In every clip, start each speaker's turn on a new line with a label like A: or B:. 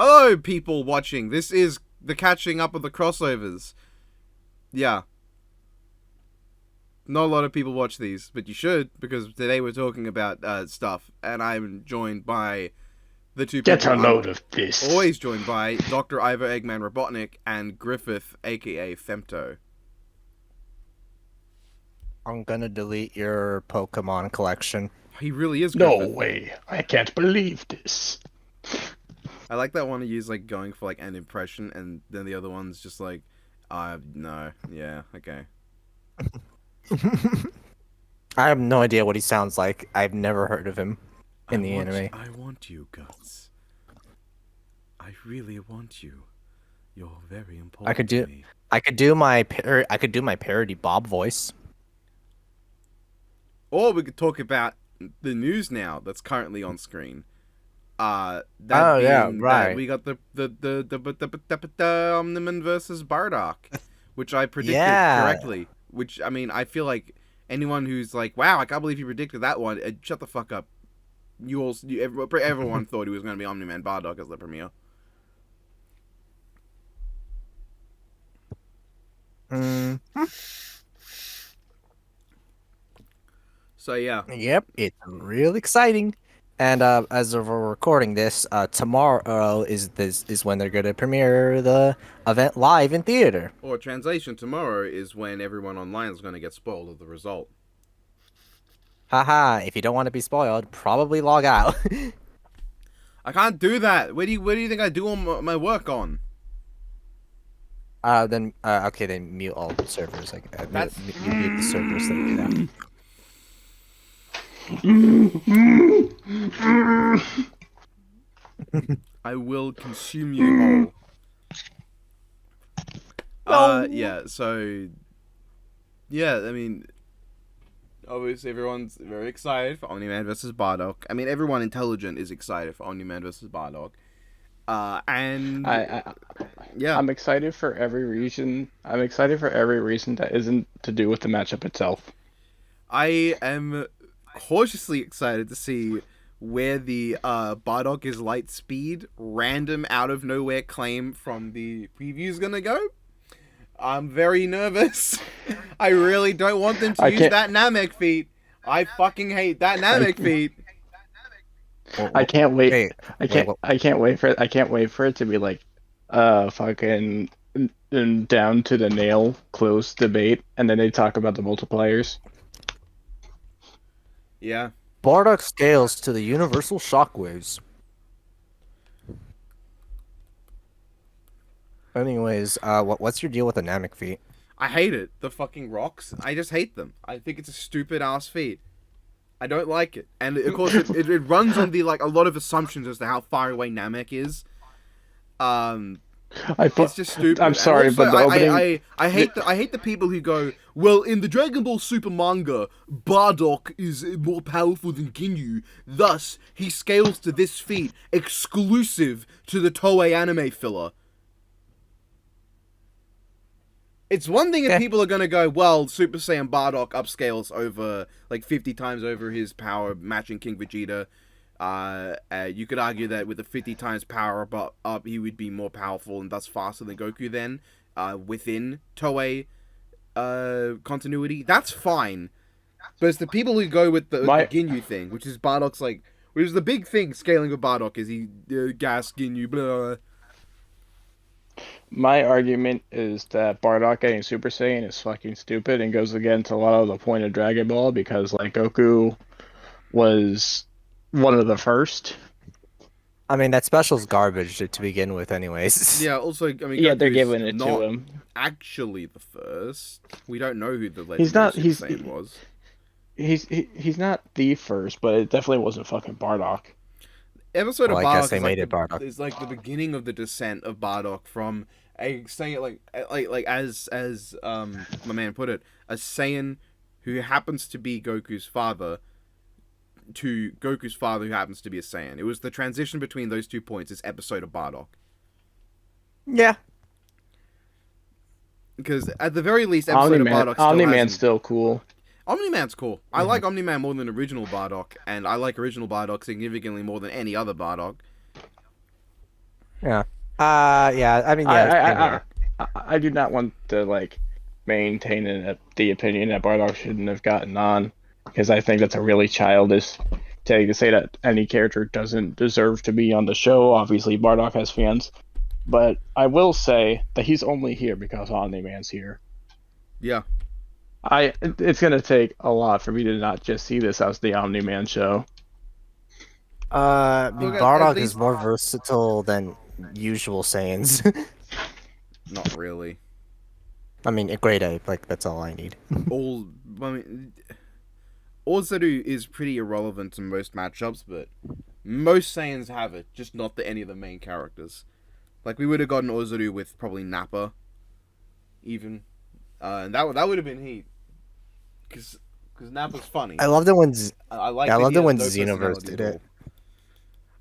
A: Hello, people watching. This is the catching up of the crossovers. Yeah. Not a lot of people watch these, but you should, because today we're talking about stuff, and I'm joined by the two
B: Get
A: people
B: a load of this.
A: always joined by, Dr. Ivor Eggman Robotnik and Griffith, aka Femto.
C: I'm gonna delete your Pokemon collection.
A: He really is
B: No
A: Griffith.
B: way. I can't believe this.
A: I like that one he used, like, going for, like, an impression, and then the other one's just like, no, yeah, okay.
C: I have no idea what he sounds like. I've never heard of him in the anime.
A: I want you, Guts. I really want you. You're very important
C: I could do-
A: to me.
C: I could do my parody Bob voice.
A: Or we could talk about the news now that's currently on screen. That
C: yeah,
A: being
C: right.
A: that we got the Omni-Man versus Bardock, which I predicted
C: Yeah.
A: correctly. Which, I mean, I feel like anyone who's like, "Wow, I can't believe you predicted that one," shut the fuck up. Everyone thought he was going to be Omni-Man Bardock as the premiere. So yeah,
C: Yep, it's real exciting. And as of we're recording this, tomorrow is when they're gonna premiere the event live in theater.
A: or translation, tomorrow is when everyone online is going to get spoiled of the result.
C: Haha! If you don't want to be spoiled, probably log out.
A: I can't do that. Where do you think I do all my work on?
C: Then okay, then mute all servers. Like mute the servers that do that.
A: I will consume you whole. Yeah, so... Yeah, I mean... Obviously, everyone's very excited for Omni-Man versus Bardock. I mean, everyone intelligent is excited for Omni-Man versus Bardock. And... yeah.
B: I'm excited for every reason. I'm excited for every reason that isn't to do with the matchup itself.
A: I am cautiously excited to see where the Bardock is light speed random out of nowhere claim from the preview is gonna go. I'm very nervous. I really don't want them to use that Namek feat. I fucking hate that Namek feat.
B: I can't wait.
C: Wait,
B: I can't wait for it. I can't wait for it to be like, fucking down to the nail close debate, and then they talk about the multipliers.
A: Yeah.
C: Bardock scales to the universal shockwaves. Anyways, what's your deal with the Namek feat?
A: I hate it. The fucking rocks. I just hate them. I think it's a stupid ass feat. I don't like it. And of course it runs on the like a lot of assumptions as to how far away Namek is. It's just stupid.
B: I'm sorry,
A: also,
B: but the opening...
A: I hate the people who go, well, in the Dragon Ball Super manga, Bardock is more powerful than Ginyu, thus he scales to this feat exclusive to the Toei anime filler. It's one thing if people are gonna go, well, Super Saiyan Bardock upscales over like 50 times over his power, matching King Vegeta. You could argue that with a 50 times power up, he would be more powerful and thus faster than Goku then, within Toei continuity. That's fine. But it's the people who go with the Ginyu thing, which is Bardock's like, which is the big thing scaling with Bardock, is he gas Ginyu, blah.
B: My argument is that Bardock getting Super Saiyan is fucking stupid and goes against a lot of the point of Dragon Ball, because like Goku was one of the first.
C: I mean, that special's garbage to begin with, anyways.
A: Yeah, also, I mean,
B: Yeah,
A: Goku's
B: they're giving it
A: not
B: to him.
A: actually the first. We don't know who the legendary Super Saiyan was.
B: He's not the first, but it definitely wasn't fucking Bardock.
A: Episode of
C: Well, I guess
A: Bardock
C: they
A: is,
C: made
A: like
C: it Bardock.
A: is like the beginning of the descent of Bardock from a Saiyan, like as my man put it, a Saiyan who happens to be Goku's father to Goku's father who happens to be a Saiyan. It was the transition between those 2 points, this episode of Bardock.
C: Yeah.
A: Because at the very least, episode of Bardock still
B: Omni-Man's still cool.
A: Omni-Man's cool. I like Omni-Man more than original Bardock, and I like original Bardock significantly more than any other Bardock.
C: Yeah. Yeah. I mean,
B: I
C: yeah.
B: I,
C: Same
B: I
C: here.
B: I do not want to like maintain the opinion that Bardock shouldn't have gotten on, because I think that's a really childish take to say that any character doesn't deserve to be on the show. Obviously, Bardock has fans, but I will say that he's only here because Omni-Man's here.
A: Yeah.
B: It's gonna take a lot for me to not just see this as the Omni-Man show.
C: I
A: Look
C: mean,
A: at
C: Bardock is
A: least
C: more versatile than usual Saiyans.
A: not really.
C: I mean, a grade A. Like that's all I need.
A: All I mean, Ozaru is pretty irrelevant to most matchups, but most Saiyans have it, just not any of the main characters. Like we would have gotten Ozaru with probably Nappa, even, and that would have been heat, because Nappa's funny.
C: I loved it when
A: I like
C: I
A: that
C: loved
A: he
C: it
A: has
C: when
A: no
C: Xenoverse
A: personality
C: did
A: at all.
C: it.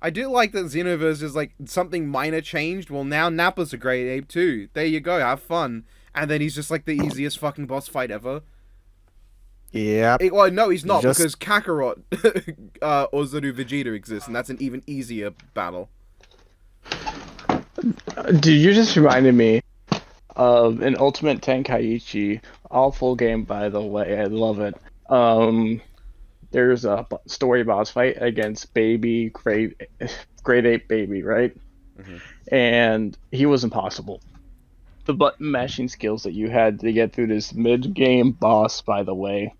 A: I do like that Xenoverse is like something minor changed. Well, now Nappa's a great ape too. There you go, have fun. And then he's just like the easiest fucking boss fight ever.
C: Yep.
A: Well, no, he's not,
C: Just-
A: because Kakarot Ozaru Vegeta exists, and that's an even easier battle.
B: Dude, you just reminded me of an Ultimate Tenkaichi, all full game by the way. I love it. There's a story boss fight against Baby Grade 8 Baby, right?
A: Mhm.
B: And he was impossible. The button mashing skills that you had to get through this mid-game boss, by the way,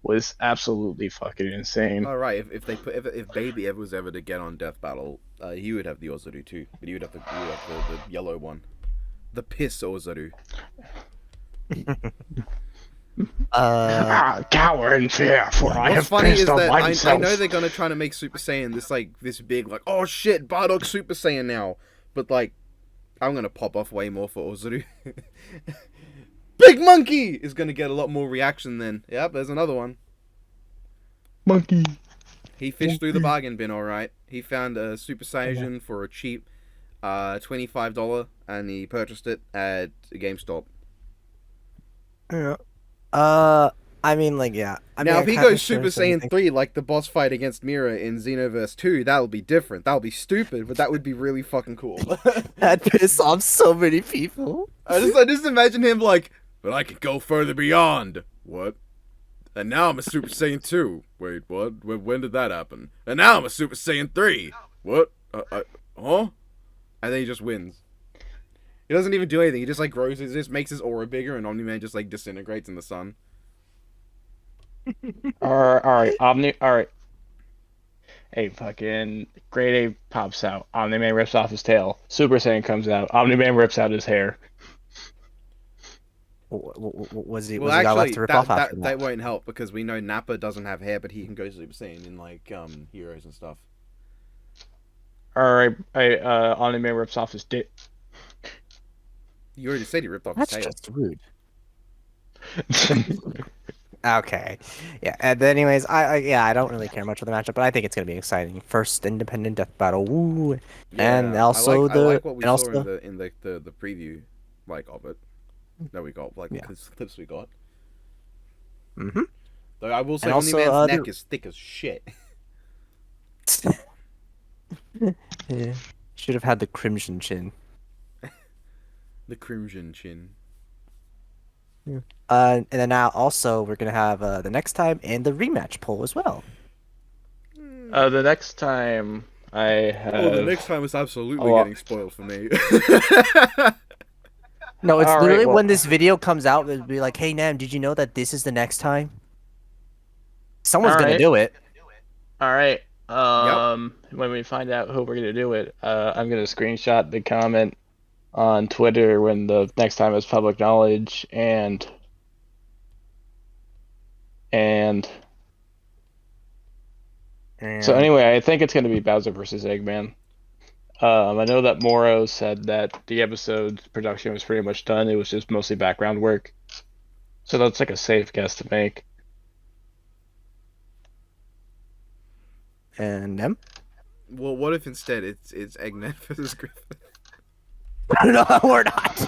B: was absolutely fucking insane.
A: Oh right, if Baby ever was ever to get on Death Battle, he would have the Ozaru too, but he would have the yellow one, the piss Ozaru.
B: Cower in fear, for I
A: What's
B: have
A: funny is
B: pissed on
A: that I
B: myself.
A: know they're gonna try to make Super Saiyan this big, like, oh shit, Bardock Super Saiyan now, but like, I'm gonna pop off way more for Ozaru. Big Monkey is gonna get a lot more reaction then. Yep, there's another one.
B: Monkey.
A: He fished through the bargain bin, alright. He found a Super Saiyan for a cheap $25, and he purchased it at GameStop.
C: Yeah. I mean, like, yeah. I
A: Now,
C: mean,
A: if he goes Super Saiyan 3, like the boss fight against Mira in Xenoverse 2, that'll be different. That'll be stupid, but that would be really fucking cool.
C: that pissed off so many people.
A: I just imagine him like, but I can go further beyond. What? And now I'm a Super Saiyan 2. Wait, what? When did that happen? And now I'm a Super Saiyan 3. What? Huh? And then he just wins. He doesn't even do anything. He just like grows. He just makes his aura bigger, and Omni-Man just like disintegrates in the sun.
B: Alright, alright. Hey, fucking Grade A pops out. Omni-Man rips off his tail. Super Saiyan comes out. Omni-Man rips out his hair.
C: Was he
A: Well,
C: got left
A: actually,
C: to rip off after
A: that won't help, because we know Nappa doesn't have hair, but he can go Super Saiyan in like Heroes and stuff.
B: Alright, Omni-Man rips off his dick.
A: You already said he ripped off
C: That's
A: his tail.
C: just rude. Okay, yeah. And anyways, I don't really care much for the matchup, but I think it's gonna be exciting. First independent death battle, woo! And also
A: I like what we
C: and
A: saw
C: also
A: in the preview, like, of it. That we got, like,
C: Yeah.
A: clips we got.
C: Mhm.
A: Though I will say,
C: And also,
A: Omni-Man's neck is thick as shit.
C: yeah. Should have had the crimson chin.
A: The crimson chin.
C: And then now also we're gonna have the next time and the rematch poll as well.
B: The next time I have...
A: Oh, the next time is absolutely
B: Oh,
A: getting spoiled for me.
C: No, it's
B: Alright,
C: literally
B: well-
C: when this video comes out, it'll be like, "Hey Nam, did you know that this is the next time?" Someone's gonna
B: Alright.
C: do it.
B: Alright, when we find out who we're gonna do it, I'm gonna screenshot the comment on Twitter when the next time is public knowledge, and so anyway, I think it's gonna be Bowser versus Eggman. I know that Moro said that the episode's production was pretty much done. It was just mostly background work. So that's like a safe guess to make.
C: And Nam?
A: Well, what if instead it's Eggman versus Griffith?
C: No, we're not.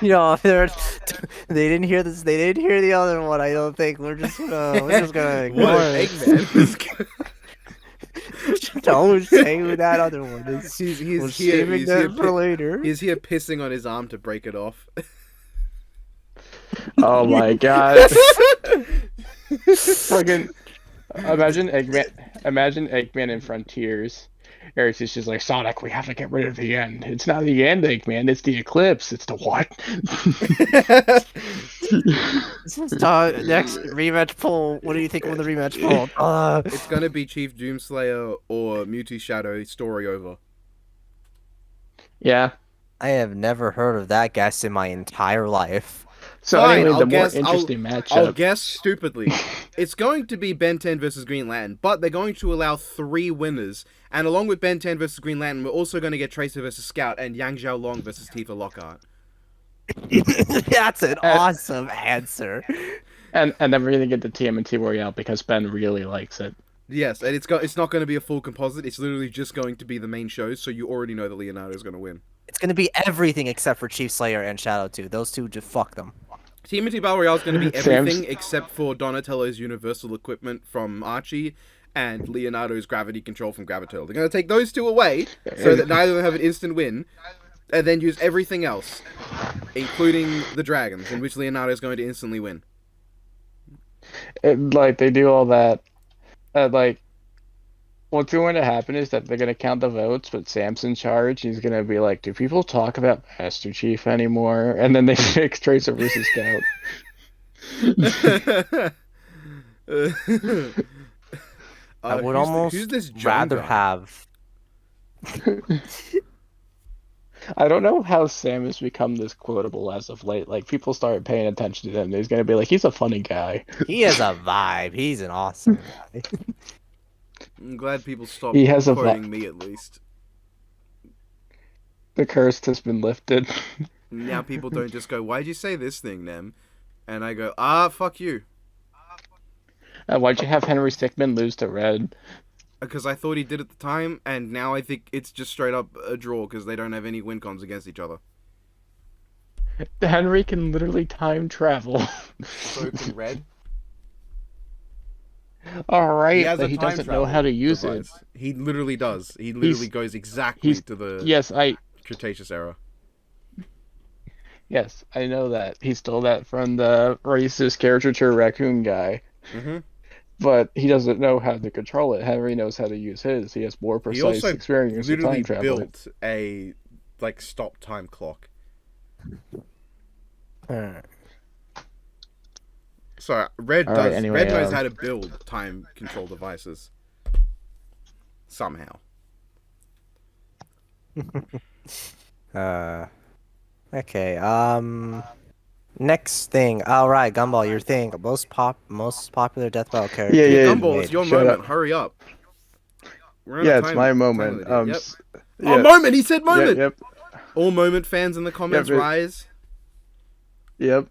C: You know, they didn't hear this. They didn't hear the other one. I don't think we're just gonna ignore
A: What
C: it.
A: if Eggman
C: Don't say who that other one is.
A: He's
C: We're
A: here.
C: saving that for later.
A: He's here pissing on his arm to break it off.
B: Oh my god. Fucking imagine Eggman in Frontiers. Eric's just like, Sonic, we have to get rid of the end. It's not the end, Eggman, it's the eclipse. It's the what?
C: Next rematch poll. What do you think of the rematch poll?
A: It's gonna be Chief Doomslayer or Mewtwo Shadow story over.
B: Yeah.
C: I have never heard of that guess in my entire life.
B: So
A: Fine,
B: anyway,
A: I'll
B: the
A: guess-
B: more interesting matchup.
A: I'll guess stupidly. It's going to be Ben 10 versus Green Lantern, but they're going to allow 3 winners. And along with Ben 10 versus Green Lantern, we're also going to get Tracer versus Scout and Yang Xiao Long versus Tifa Lockhart.
C: That's an awesome answer.
B: And then we're gonna get the TMNT Royale because Ben really likes it.
A: Yes, and it's not going to be a full composite. It's literally just going to be the main shows, so you already know that Leonardo's going to win.
C: It's gonna be everything except for Chief Slayer and Shadow 2. Those two, just fuck them.
A: TMNT Battle Royale is going to be everything except for Donatello's universal equipment from Archie and Leonardo's gravity control from Graviturl. They're going to take those 2 away so that neither of them have an instant win, and then use everything else, including the dragons, in which Leonardo is going to instantly win.
B: They do all that. What's going to happen is that they're going to count the votes, but Sam's in charge. He's going to be like, do people talk about Master Chief anymore? And then they pick Tracer versus Scout.
C: I would almost rather have...
B: I don't know how Sam has become this quotable as of late. Like, people started paying attention to him. He's going to be like, he's a funny guy.
C: He has a vibe. He's an awesome guy.
A: I'm glad people stopped quoting me, at least.
B: The curse has been lifted.
A: Now people don't just go, why'd you say this thing, Nem? And I go, fuck you.
B: Why'd you have Henry Stickmin lose to Red?
A: Because I thought he did at the time, and now I think it's just straight up a draw because they don't have any win cons against each other.
B: Henry can literally time travel.
A: So can Red.
B: Alright, but he doesn't know how to use
A: device.
B: it.
A: He literally does. He literally goes exactly to the Cretaceous era.
B: Yes, I know that. He stole that from the racist caricature raccoon guy.
A: Mm-hmm.
B: But he doesn't know how to control it. Henry knows how to use his. He has more precise experience with time travel.
A: He also built a stop time clock. So Red knows how to build time control devices. Somehow.
C: Okay, next thing. Alright, Gumball, your thing. Most popular Death Battle character.
B: Yeah,
A: Gumball, it's your moment. Hurry up.
B: It's my moment.
A: Yep. Oh, moment! He said moment!
B: Yep.
A: All moment fans in the comments, rise.
B: Yep.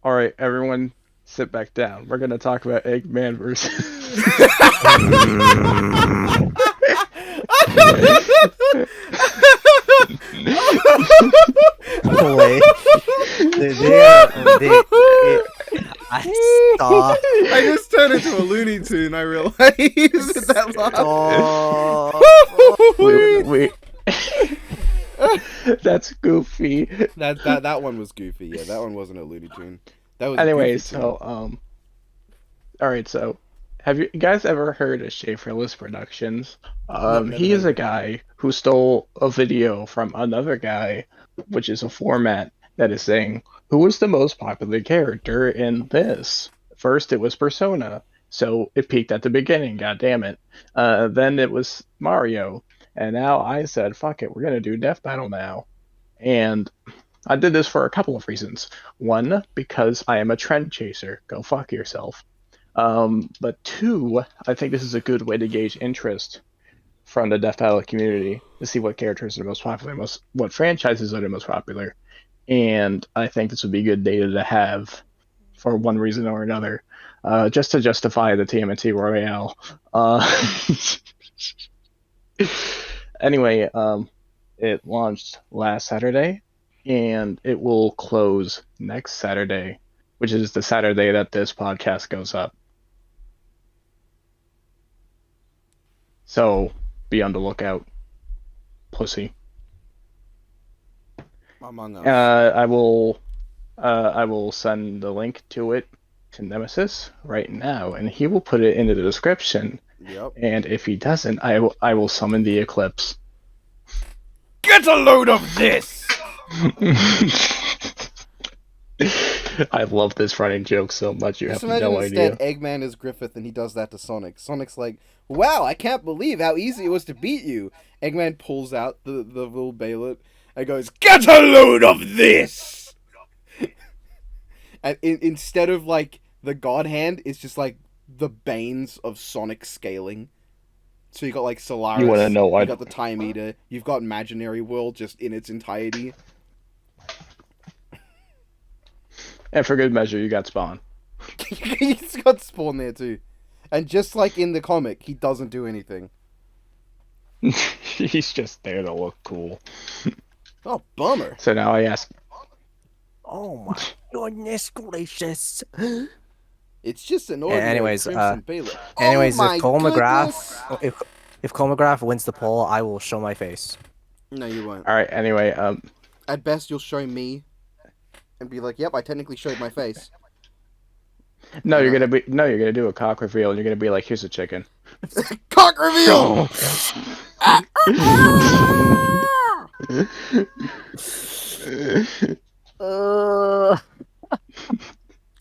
B: Alright, everyone, sit back down. We're gonna talk about Eggman versus...
C: Wait.
A: I just turned into a Looney Tune, I realized. That
B: Wait. That's goofy.
A: That one was goofy. Yeah, that one wasn't a Looney Tune. That was
B: alright, so have you guys ever heard of Schaeferless Productions? He is a guy who stole a video from another guy, which is a format that is saying, who is the most popular character in this? First it was Persona, so it peaked at the beginning, god damn it. Then it was Mario, and now I said, fuck it, we're gonna do Death Battle now. And I did this for a couple of reasons. One, because I am a trend chaser. Go fuck yourself. But 2, I think this is a good way to gauge interest from the Death Battle community to see what characters are the most popular, what franchises are the most popular. And I think this would be good data to have for one reason or another, just to justify the TMNT Royale. Anyway, it launched last Saturday, and it will close next Saturday, which is the Saturday that this podcast goes up. So be on the lookout, pussy.
A: Among Us.
B: I will send the link to it to Nemesis right now, and he will put it into the description.
A: Yep.
B: And if he doesn't, I will summon the eclipse.
A: Get a load of this!
B: I love this running joke so much. You
A: Just
B: have
A: imagine
B: no
A: instead
B: idea.
A: Eggman is Griffith and he does that to Sonic. Sonic's like, wow, I can't believe how easy it was to beat you. Eggman pulls out the little bayonet and goes, get a load of this! And instead of like the God Hand, it's just like the Banes of Sonic scaling. So you got like Solaris,
B: You want to know
A: you
B: why?
A: got the Time Eater, you've got Imaginary World just in its entirety.
B: And for good measure, you got Spawn.
A: He's got Spawn there too. And just like in the comic, he doesn't do anything.
B: He's just there to look cool.
A: Oh, bummer.
B: So now I ask,
C: Oh my goodness gracious.
A: It's just an ordinary
C: anyways,
A: Crimson Baylor.
C: Anyways,
A: oh my
C: if Cole
A: goodness!
C: McGrath, if Cole McGrath wins the poll, I will show my face.
A: No, you won't.
B: all right. Anyway,
A: At best, you'll show me and be like, "Yep, I technically showed my face."
B: you're gonna do a cock reveal, and you're gonna be like, "Here's a chicken."
A: Cock reveal.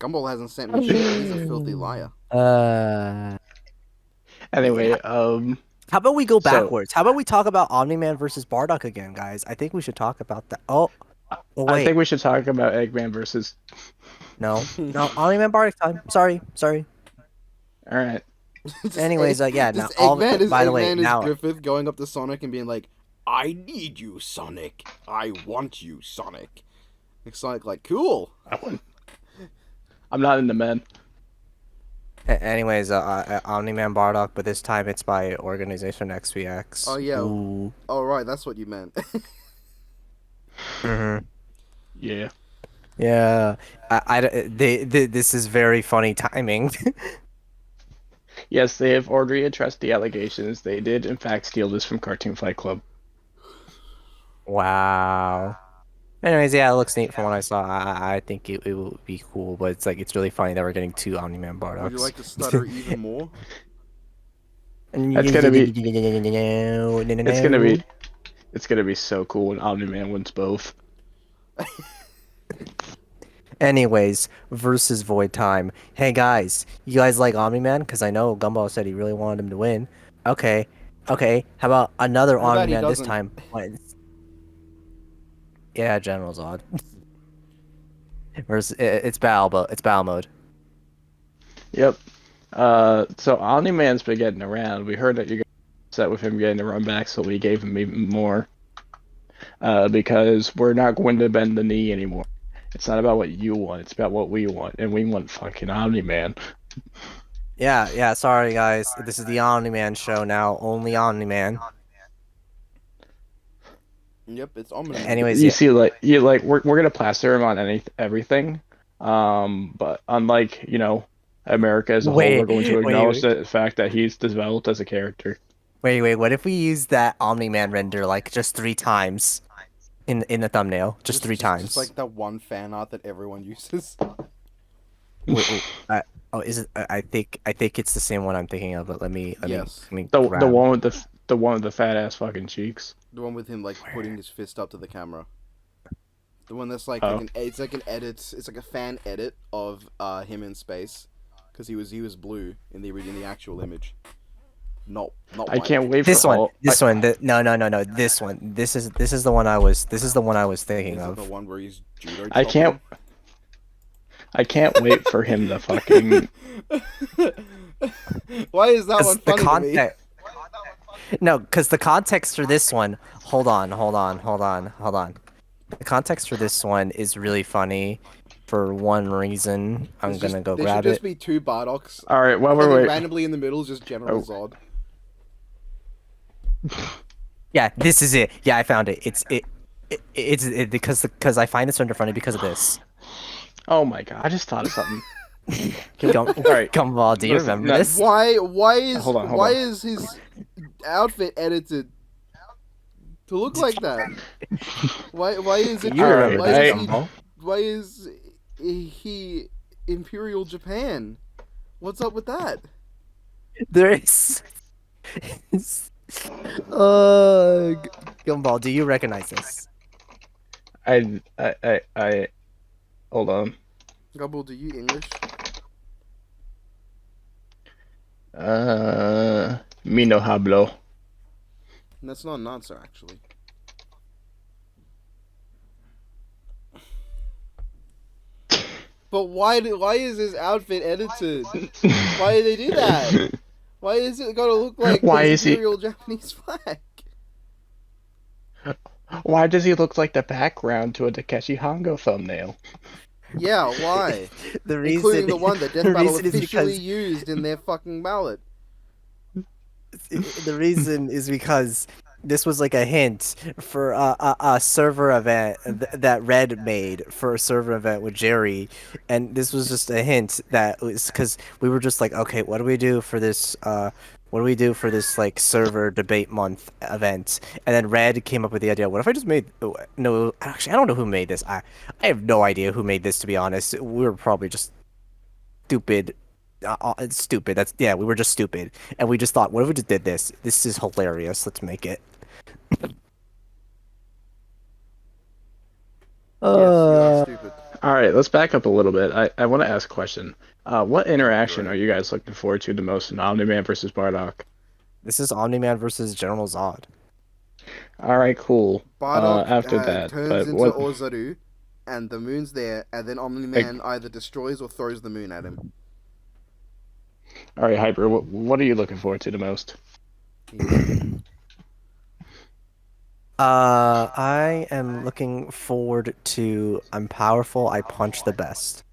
A: Gumball hasn't sent me shit. He's a filthy liar.
B: Anyway,
C: How about we go
B: So-
C: backwards? How about we talk about Omni-Man versus Bardock again, guys? I think we should talk about that. Oh wait,
B: I think we should talk about Eggman versus.
C: no, Omni-Man Bardock time. Sorry.
B: All right.
C: Anyways, yeah. Now,
A: Just Eggman is
C: by the way,
A: Eggman is
C: now
A: Griffith going up to Sonic and being like, "I need you, Sonic. I want you, Sonic." And Sonic like, "Cool."
B: I'm not into men.
C: Anyways, Omni-Man Bardock, but this time it's by Organization XVX.
A: Oh, yeah.
C: Ooh.
A: Oh right, that's what you meant.
C: Mhm.
B: Yeah.
C: Yeah. This is very funny timing.
B: Yes, they have already addressed the allegations. They did, in fact, steal this from Cartoon Fight Club.
C: Wow. Anyways, yeah, it looks neat from what I saw. I think it will be cool, but it's really funny that we're getting two Omni-Man Bardocks.
A: Would you like to stutter even more?
B: It's gonna be. It's gonna be so cool when Omni-Man wins both.
C: Anyways, versus Void Time. Hey guys, you guys like Omni-Man? Because I know Gumball said he really wanted him to win. Okay. How about another
A: How about he
C: Omni-Man this
A: doesn't?
C: time? Yeah, General Zod. Versus, it's battle mode.
B: Yep. So Omni-Man's been getting around. We heard that you got upset with him getting the run back, so we gave him even more. Because we're not going to bend the knee anymore. It's not about what you want, it's about what we want. And we want fucking Omni-Man.
C: Yeah, sorry guys. This is the Omni-Man show now. Only Omni-Man.
A: Yep, it's ominous.
C: Anyways,
B: You
C: yeah.
B: see, we're gonna plaster him on everything. But unlike, America as a whole, we're going to acknowledge the fact that he's developed as a character.
C: Wait, what if we use that Omni-Man render like just 3 times in the thumbnail? Just 3 times.
A: Just like that one fan art that everyone uses.
C: Wait, is it? I think it's the same one I'm thinking of. But let me
A: Yes.
B: The one with the fat ass fucking cheeks.
A: The one with him like putting his fist up to the camera. The one that's like,
B: Oh.
A: it's like an edit. It's like a fan edit of him in space, because he was blue in the actual image. Not
B: I
A: white.
B: can't wait for
C: This one.
B: all-
C: This one. No. This one. This is the one I was. This is the one I was thinking
A: Is it
C: of.
A: the one where he's judo
B: I can't. I can't wait for him to fucking.
A: Why is that
C: 'Cause
A: one
C: the
A: funny to me?
C: context. No, because the context for this one. Hold on. The context for this one is really funny, for one reason. I'm gonna go grab
A: There
C: it.
A: should just be 2 Bardocks.
B: All right, while
A: And
B: we're
A: then
B: waiting.
A: randomly in the middle is just General Zod.
C: Yeah, this is it. Yeah, I found it. It's because I find this render funny because of this.
B: Oh my god! I just thought of something.
C: All
B: right.
C: Gumball, do you
B: Listen,
C: remember
B: no,
C: this?
A: Why
B: Hold on.
A: is his outfit edited to look like that? Why is it
C: You
B: All
C: remember
B: right.
A: why
C: this,
A: is
C: Gumball?
A: why is he Imperial Japan? What's up with that?
C: There is. Gumball, do you recognize this?
B: I hold on.
A: Gobble, do you English?
B: Me no hablo.
A: That's not an answer, actually. But why is his outfit edited? Why did they do that? Why is it gotta look like
B: Why
A: the
B: is he?
A: Imperial Japanese flag?
B: Why does he look like the background to a Takeshi Hongo thumbnail?
A: Yeah, why?
C: The
A: Including
C: reason
A: the one that Death
C: the
A: Battle
C: reason is
A: officially
C: because
A: used in their fucking ballot.
C: the reason is because this was like a hint for a server event that Red made for a server event with Jerry, and this was just a hint that was because we were just like, okay, what do we do for this? What do we do for this like server debate month event? And then Red came up with the idea. What if I just made? No, actually, I don't know who made this. I have no idea who made this. To be honest, we were probably just stupid. It's stupid. That's yeah. We were just stupid, and we just thought, what if we just did this? This is hilarious. Let's make it.
A: Yes, you are stupid.
B: All right, let's back up a little bit. I want to ask a question. What interaction
A: Great.
B: are you guys looking forward to the most in Omni-Man versus Bardock?
C: This is Omni-Man versus General Zod.
B: All right, cool.
A: Bardock
B: After that,
A: turns
B: but
A: into
B: what?
A: Ozaru, and the moon's there, and then
B: Like,
A: Omni-Man either destroys or throws the moon at him.
B: all right, Hyper. What are you looking forward to the most?
C: I am looking forward to I'm powerful, I punch the best.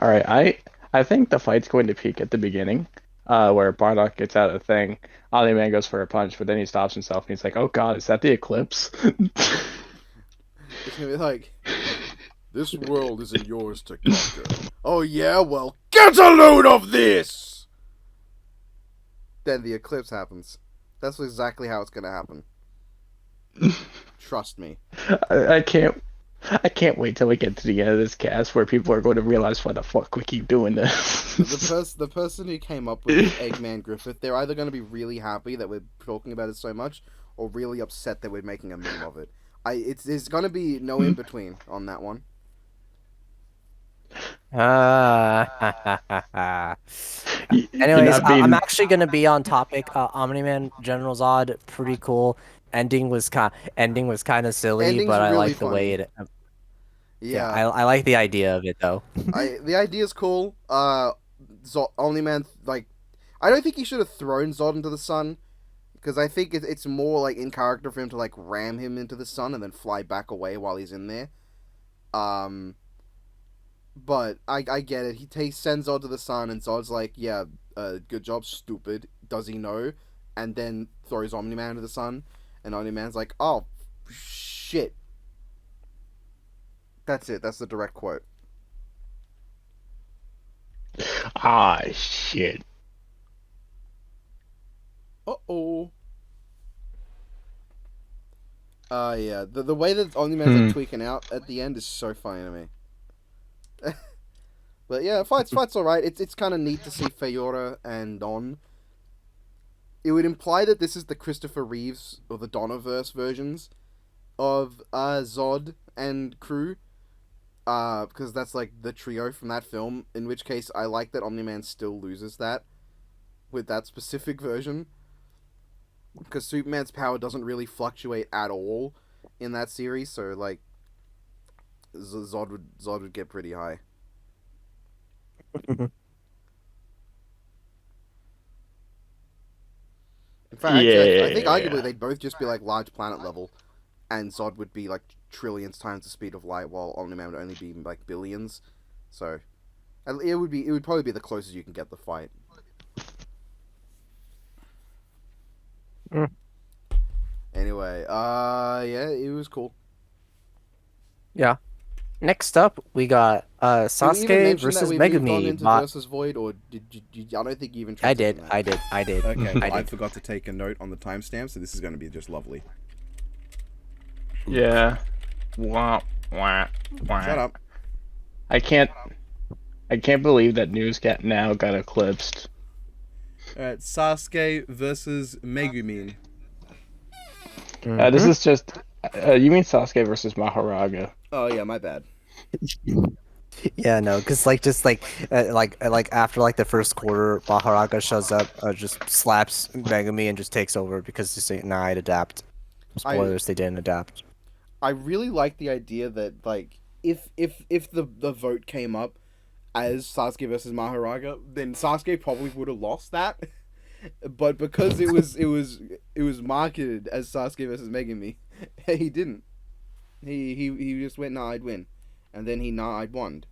B: All right, I think the fight's going to peak at the beginning, where Bardock gets out of the thing. Omni-Man goes for a punch, but then he stops himself and he's like, "Oh God, is that the eclipse?"
A: It's gonna be like, this world isn't yours to conquer. Oh yeah, well, get a load of this! Then the eclipse happens. That's exactly how it's gonna happen. Trust me.
B: I can't. I can't wait till we get to the end of this cast where people are going to realize why the fuck we keep doing this.
A: The person who came up with Eggman Griffith, they're either going to be really happy that we're talking about it so much, or really upset that we're making a meme of it. There's going to be no in between on that one.
B: You're
C: Anyways,
B: not being.
C: I'm actually gonna be on topic. Omni-Man General Zod, pretty cool. Ending was kind of silly,
A: Ending's
C: but I
A: really
C: like the way
A: funny.
C: it. Yeah,
A: Yeah,
C: I like the idea of it though.
A: the idea's cool. Omni-Man, like, I don't think he should have thrown Zod into the sun, because I think it's more like in character for him to like ram him into the sun and then fly back away while he's in there. But I get it. He sends Zod to the sun, and Zod's like, yeah, good job, stupid. Does he know? And then throws Omni-Man to the sun, and Omni-Man's like, oh, shit. That's it. That's the direct quote.
B: Ah, shit.
A: Uh-oh. Yeah. The way that Omni-Man's like tweaking out at the end is so funny to me. But yeah, fight's alright. It's kind of neat to see Feyora and Don. It would imply that this is the Christopher Reeves or the Donnaverse versions of Zod and crew. Because that's like the trio from that film. In which case, I like that Omni-Man still loses that with that specific version. Because Superman's power doesn't really fluctuate at all in that series, so like Zod would get pretty high. In fact, actually, I think arguably they'd both just be like large planet level, and Zod would be like trillions times the speed of light, while Omni-Man would only be like billions. So it would probably be the closest you can get the fight. Anyway, yeah, it was cool.
C: Yeah. Next up, we got
A: Did we even
C: Sasuke
A: mention that
C: versus
A: we moved on
C: Megumi.
A: into Versus Void, or did you? I don't think you even
C: I
A: checked up on
C: did,
A: that.
C: I did, I did,
A: Okay, well,
C: I
A: I
C: did.
A: forgot to take a note on the timestamp, so this is going to be just lovely.
B: Yeah. Wah, wah,
A: Shut
B: wah.
A: up.
B: I can't. I can't believe that now got eclipsed.
A: Alright, Sasuke versus Megumin.
B: This
C: Mhm.
B: is just. You mean Sasuke versus Maharaga?
A: Oh yeah, my bad.
C: Yeah, no, because like after like the first quarter, Baharaga shows up, just slaps Megami and just takes over because they say, "Nah, I'd adapt."
A: I
C: Spoilers, they didn't adapt.
A: I really like the idea that like if the vote came up as Sasuke versus Maharaga, then Sasuke probably would have lost that. But because it was marketed as Sasuke versus Megami, he didn't. He just went, nah, I'd win, and then he, nah, I'd won.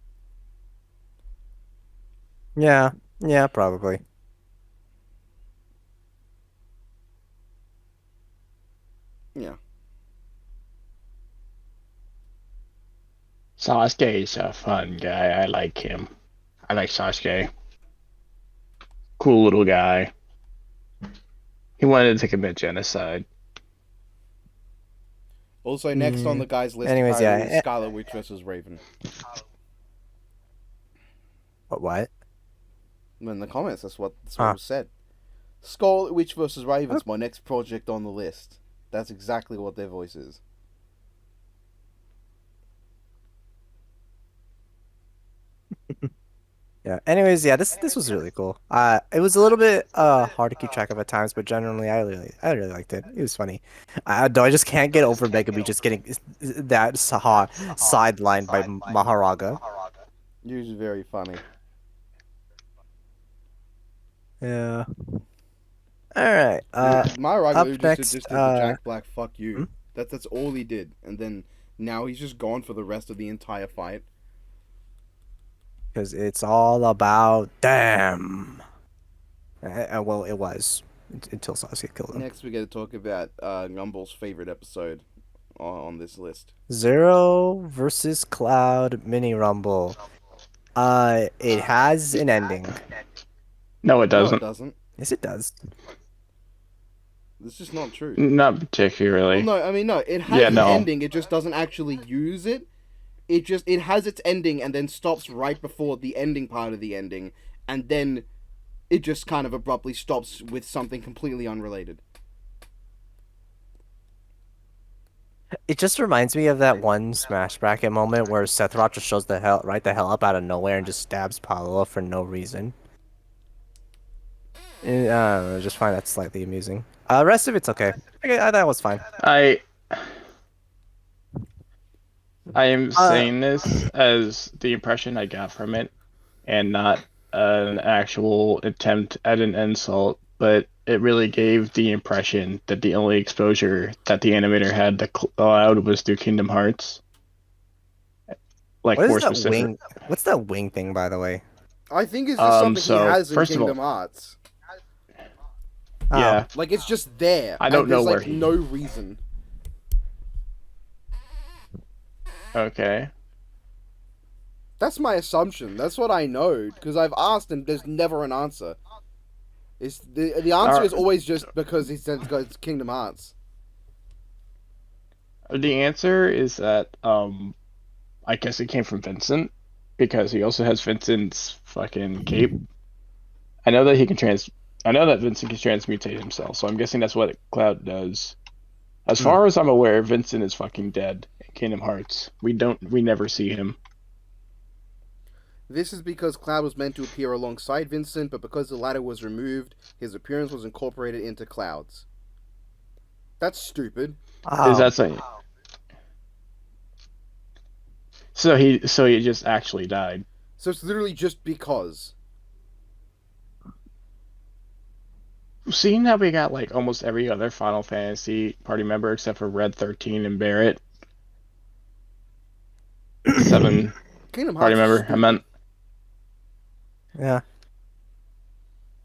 C: Yeah, yeah, probably.
A: Yeah.
B: Sasuke's a fun guy. I like him. I like Sasuke. Cool little guy. He wanted to commit genocide.
A: Also, next on
C: Yeah.
A: the guy's list
C: Anyways, yeah.
A: apparently is Scarlet Witch versus Raven.
C: What?
A: In the comments, that's what
C: Huh.
A: was said. Scarlet Witch versus
C: Oh.
A: Raven's my next project on the list. That's exactly what their voice is.
C: Yeah. Anyways, yeah. This was really cool. It was a little bit hard to keep track of at times, but generally, I really liked it. It was funny. Though I just can't get over Megami just getting that sidelined by Maharaga.
A: Usually very funny.
C: Yeah. All right.
A: Maharaga
C: Up
A: just
C: next.
A: did the Jack Black fuck
C: Hmm?
A: you. That's all he did, and then now he's just gone for the rest of the entire fight.
C: Because it's all about them. Well, it was until Sasuke killed him.
A: Next, we got to talk about Gumball's favorite episode on this list.
C: Zero versus Cloud Mini Rumble. It has an ending.
B: No, it
A: No, it
B: doesn't.
A: doesn't.
C: Yes, it does.
A: It's just not true.
B: Not
A: Well,
B: particularly.
A: no, I mean no. It has
B: Yeah,
A: an
B: no.
A: ending. It just doesn't actually use it. It has its ending and then stops right before the ending part of the ending, and then it just kind of abruptly stops with something completely unrelated.
C: It just reminds me of that one Smash Bracket moment where Seth Rock just shows the hell up out of nowhere and just stabs Paolo for no reason. I don't know, I just find that slightly amusing. Rest of it's okay. That was fine.
B: I I am
C: Uh,
B: saying this as the impression I got from it, and not an actual attempt at an insult, but it really gave the impression that the only exposure that the animator had to Cloud was through Kingdom Hearts. Like
C: what is
B: more
C: that
B: specific.
C: wing? What's that wing thing, by the way?
A: I think it's just something he
B: So
A: has in
B: first of all,
A: Kingdom Hearts.
C: Oh,
B: yeah,
A: Like it's just there,
B: I don't
A: and
B: know
A: there's
B: where
A: like
B: he.
A: no reason.
B: Okay.
A: That's my assumption. That's what I know because I've asked and there's never an answer. It's the answer is always just because it's Kingdom Hearts.
B: The answer is that I guess it came from Vincent because he also has Vincent's fucking cape. I know that he can trans. I know that Vincent can transmutate himself, so I'm guessing that's what Cloud does. As far as I'm aware, Vincent is fucking dead in Kingdom Hearts. We never see him.
A: This is because Cloud was meant to appear alongside Vincent, but because the latter was removed, his appearance was incorporated into Cloud's. That's stupid.
C: oh.
B: Is that something? So he just actually died.
A: So it's literally just because.
B: Seeing how we got like almost every other Final Fantasy party member except for Red 13 and Barrett, 7
A: Kingdom
B: party
A: Hearts is
B: member. I
A: stupid.
B: meant
C: Yeah.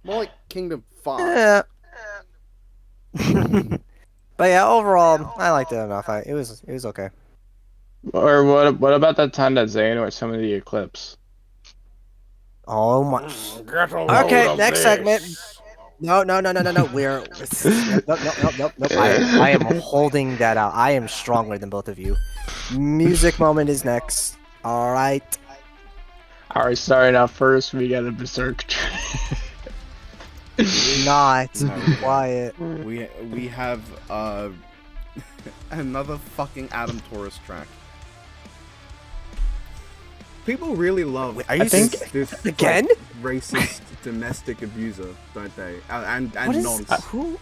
A: More like Kingdom 5.
C: Yeah. But yeah, overall, I liked it enough. It was okay.
B: Or what about that time that Xehanort summoned the eclipse?
C: Oh my.
A: Get a load
C: Okay,
A: of
C: next segment.
A: this.
C: No, no, no, no, no, no. Nope, nope, nope, nope, nope, nope. I am holding that out. I am stronger than both of you. Music moment is next. All right.
B: All right, starting out first, we got a Berserk.
C: Not
A: Okay.
C: quiet.
A: We have another fucking Adam Taurus track. People really love
C: Wait, are you
A: this
C: again?
A: like, racist domestic abuser, don't they? And
C: What is
A: nonce.
C: who?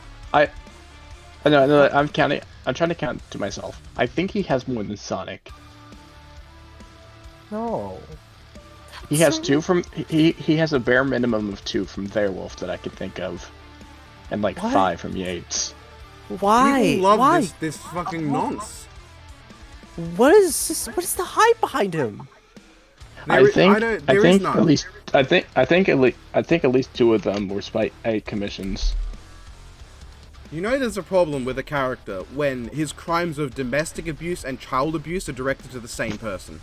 B: No, I'm counting. I'm trying to count to myself. I think he has more than Sonic.
C: No.
B: He has two from he has a bare minimum of 2 from Werewolf that I could think of, and like
C: What?
B: 5 from Yates.
C: Why?
A: People love
C: Why?
A: this fucking nonce.
C: What is this? What is the hype behind him?
A: There is none.
B: I think at least 2 of them were Spite 8 commissions.
A: You know there's a problem with a character when his crimes of domestic abuse and child abuse are directed to the same person.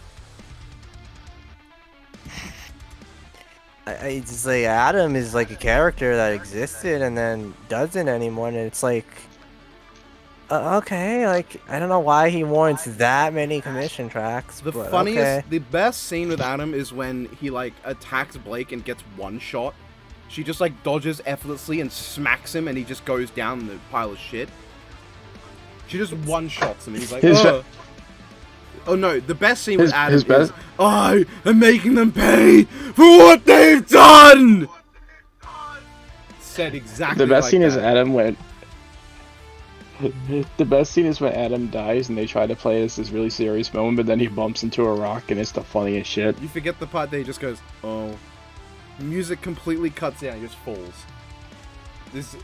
C: I just like Adam is like a character that existed and then doesn't anymore, and it's like, okay, like I don't know why he warrants that many commission tracks.
A: The
C: but
A: funniest,
C: okay.
A: the best scene with Adam is when he like attacks Blake and gets one shot. She just like dodges effortlessly and smacks him, and he just goes down in the pile of shit. She just one shots him, and he's like, oh. Oh no, the best scene with Adam is, I am making them pay for what they've done! Said exactly
B: The best
A: like
B: scene
A: that.
B: is Adam when... The best scene is when Adam dies and they try to play this really serious moment, but then he bumps into a rock and it's the funniest shit.
A: You forget the part that he just goes, oh. The music completely cuts out, he just falls. This...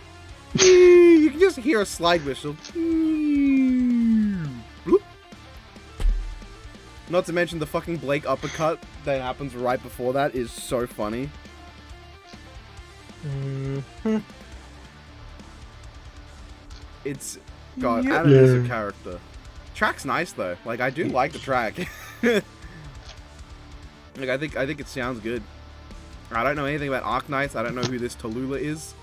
A: You can just hear a slide whistle. Bloop. Not to mention the fucking Blake uppercut that happens right before that is so funny. It's... God, Adam is a character. Track's nice though. Like, I do like the track. Like, I think it sounds good. I don't know anything about Arknights. I don't know who this Tallulah is.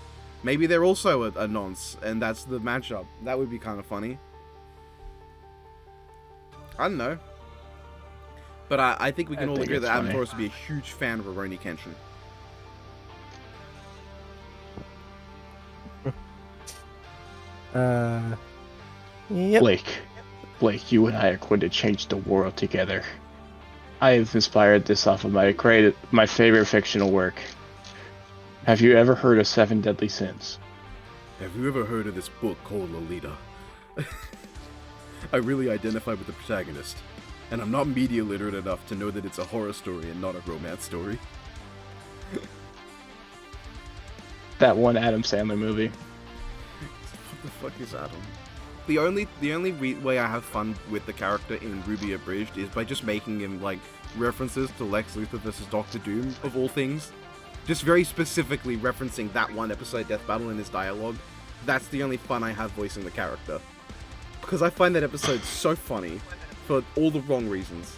A: Maybe they're also a nonce, and that's the matchup. That would be kind of funny. I don't know. But I think we can all agree that Adam Taurus would be a huge fan of Rurouni Kenshin.
C: Yep.
B: Blake, you and I are going to change the world together. I have inspired this off of my favorite fictional work. Have you ever heard of 7 Deadly Sins?
A: Have you ever heard of this book called Lolita? I really identify with the protagonist, and I'm not media literate enough to know that it's a horror story and not a romance story.
B: That one Adam Sandler movie.
A: What the fuck is Adam? The only way I have fun with the character in Ruby Abridged is by just making him, like, references to Lex Luthor versus Doctor Doom, of all things. Just very specifically referencing that one episode Death Battle in his dialogue. That's the only fun I have voicing the character. Because I find that episode so funny, for all the wrong reasons.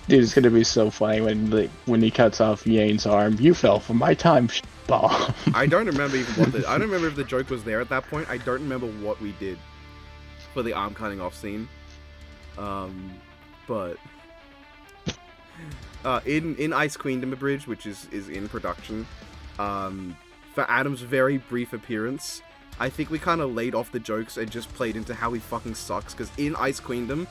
B: Dude, it's gonna be so funny when he cuts off Yane's arm. You fell for my time bomb.
A: I don't remember even I don't remember if the joke was there at that point. I don't remember what we did for the arm cutting off scene. But in Ice Queendom Abridged, which is in production, for Adam's very brief appearance, I think we kind of laid off the jokes and just played into how he fucking sucks. Because in Ice Queendom,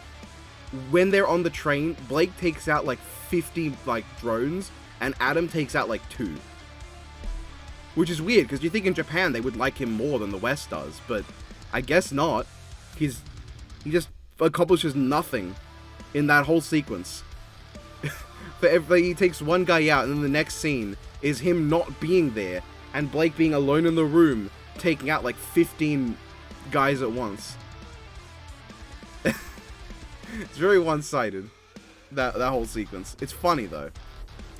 A: when they're on the train, Blake takes out like 50 like drones, and Adam takes out like 2. Which is weird, because you think in Japan they would like him more than the West does, but I guess not. He just accomplishes nothing in that whole sequence. He takes one guy out, and then the next scene is him not being there, and Blake being alone in the room, taking out like 15 guys at once. It's very one-sided, that whole sequence. It's funny though.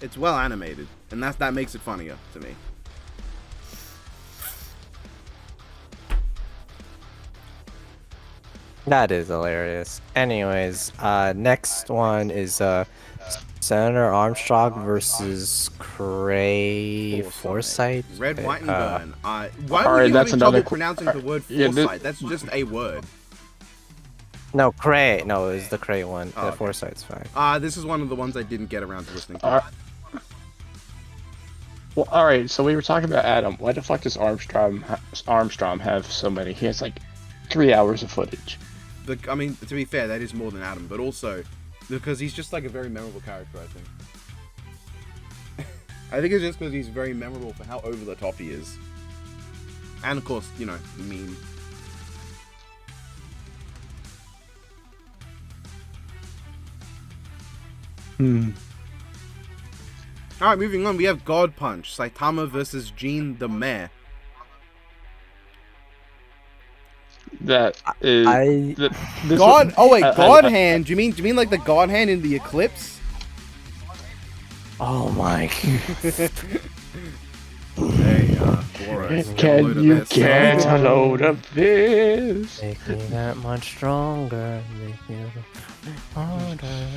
A: It's well animated, and that makes it funnier to me.
C: That is hilarious. Anyways, next one is Senator Armstrong versus Cray Forsyth.
A: Red, white, and burn. Why
B: All
A: were
B: right,
A: you
B: that's
A: having trouble
B: another.
A: pronouncing the word
B: Yeah,
A: foresight? That's just a word.
C: No, Cray. No, it was the Cray one.
A: Oh,
C: The
A: okay.
C: Forsyth's fine.
A: This is one of the ones I didn't get around to listening to.
B: Well, all right. So we were talking about Adam. Why the fuck does Armstrong have so many? He has like 3 hours of footage.
A: I mean, to be fair, that is more than Adam, but also because he's just like a very memorable character, I think. I think it's just because he's very memorable for how over the top he is. And of course, you know, mean. Alright, moving on, we have God Punch, Saitama versus Gene the Mare.
B: That is
A: God God Hand? Do you mean like the God Hand in the Eclipse?
C: Oh my.
A: Hey, Boris,
B: Can you get a load of this?
C: Make me that much stronger. Make me harder.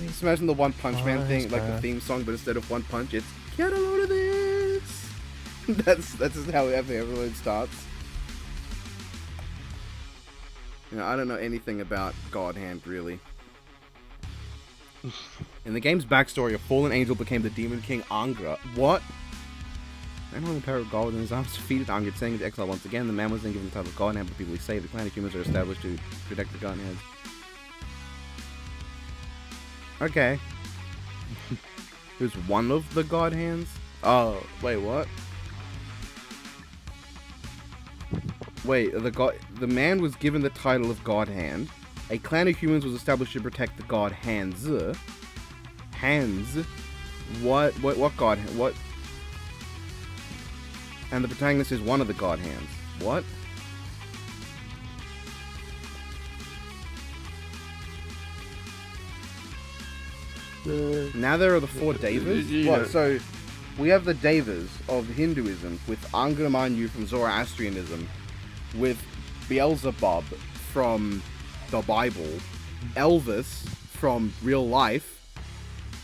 A: Just imagine the One Punch Man thing, like the theme song, but instead of one punch, it's get a load of this. That's just how every episode starts. You know, I don't know anything about God Hand, really. In the game's backstory, a fallen angel became the Demon King Angra. What? Man holding the power of God within his arms defeated Angra, sending him to exile once again. The man was then given the title of God Hand, but people he saved. The clan of humans are established to protect the God Hands. Okay. Who's one of the God Hands? Oh, wait, what? Wait, the man was given the title of God Hand. A clan of humans was established to protect the God Hands. Hands? What God? What? And the protagonist is one of the God Hands. What? Now there are the four Devas?
B: Yeah.
A: What? So, we have the Devas of Hinduism, with Angra Mainyu from Zoroastrianism, with Beelzebub from the Bible, Elvis from real life,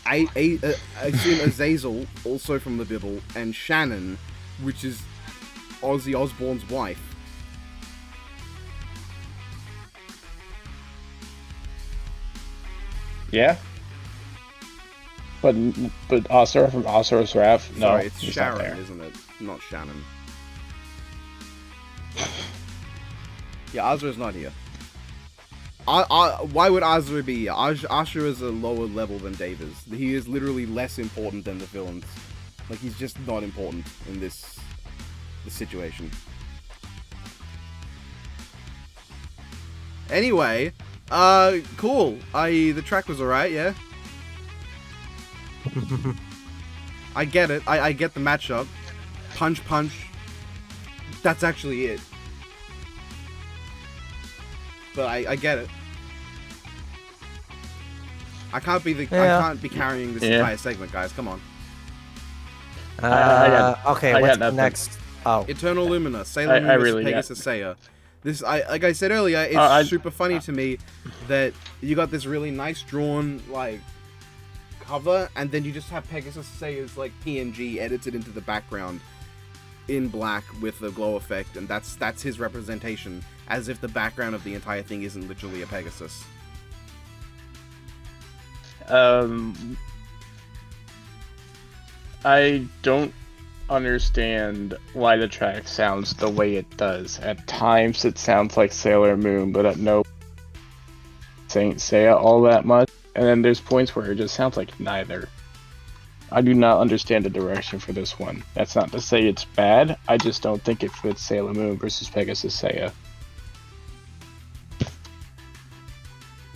A: I assume Azazel, also from the Bible, and Shannon, which is Ozzy Osbourne's wife.
B: Yeah. But Asura from Asura's Wrath? No,
A: Sorry, it's
B: he's not
A: Sharon,
B: there.
A: isn't it? Not Shannon. Yeah, Azra's not here. Why would Azra be here? Ashura is a lower level than Davis. He is literally less important than the villains. Like, he's just not important in this situation. Anyway, cool. The track was alright, yeah? I get it. I get the matchup. Punch, punch. That's actually it. But I get it. I can't be carrying this entire segment, guys. Come on.
C: Okay, what's next? Oh,
A: Eternal Lumina, Sailor Moon vs. Pegasus Seiya. This, like I said earlier, it's super funny to me that you got this really nice drawn like cover, and then you just have Pegasus Seiya's like PNG edited into the background in black with the glow effect, and that's his representation, as if the background of the entire thing isn't literally a Pegasus.
B: I don't understand why the track sounds the way it does. At times it sounds like Sailor Moon, but at no Saint Seiya all that much. And then there's points where it just sounds like neither. I do not understand the direction for this one. That's not to say it's bad, I just don't think it fits Sailor Moon versus Pegasus Seiya.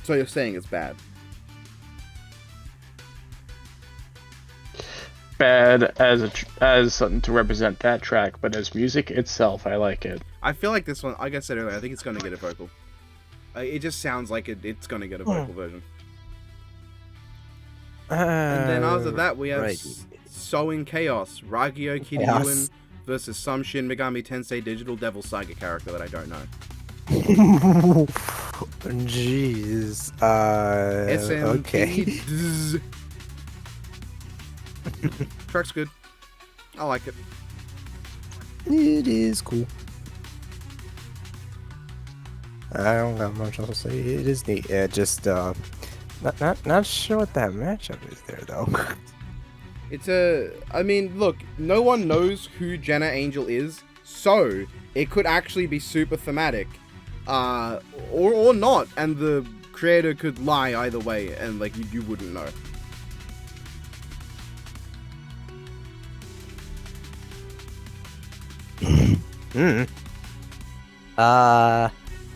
A: So you're saying it's bad?
B: Bad as something to represent that track, but as music itself, I like it.
A: I feel like this one, like I said earlier, I think it's going to get a vocal. It just sounds like it's going to get a vocal version. And then after that, we have Sowing Chaos, Ragyo Kiryuin versus some Shin Megami Tensei Digital Devil Saga character that I don't know.
C: Jeez. Okay.
A: SMP. Track's good. I like it.
C: It is cool. I don't got much else to say. It is neat. Yeah, just not sure what that matchup is there though.
A: I mean, look, no one knows who Jenna Angel is, so it could actually be super thematic, or not, and the creator could lie either way, and like you wouldn't know.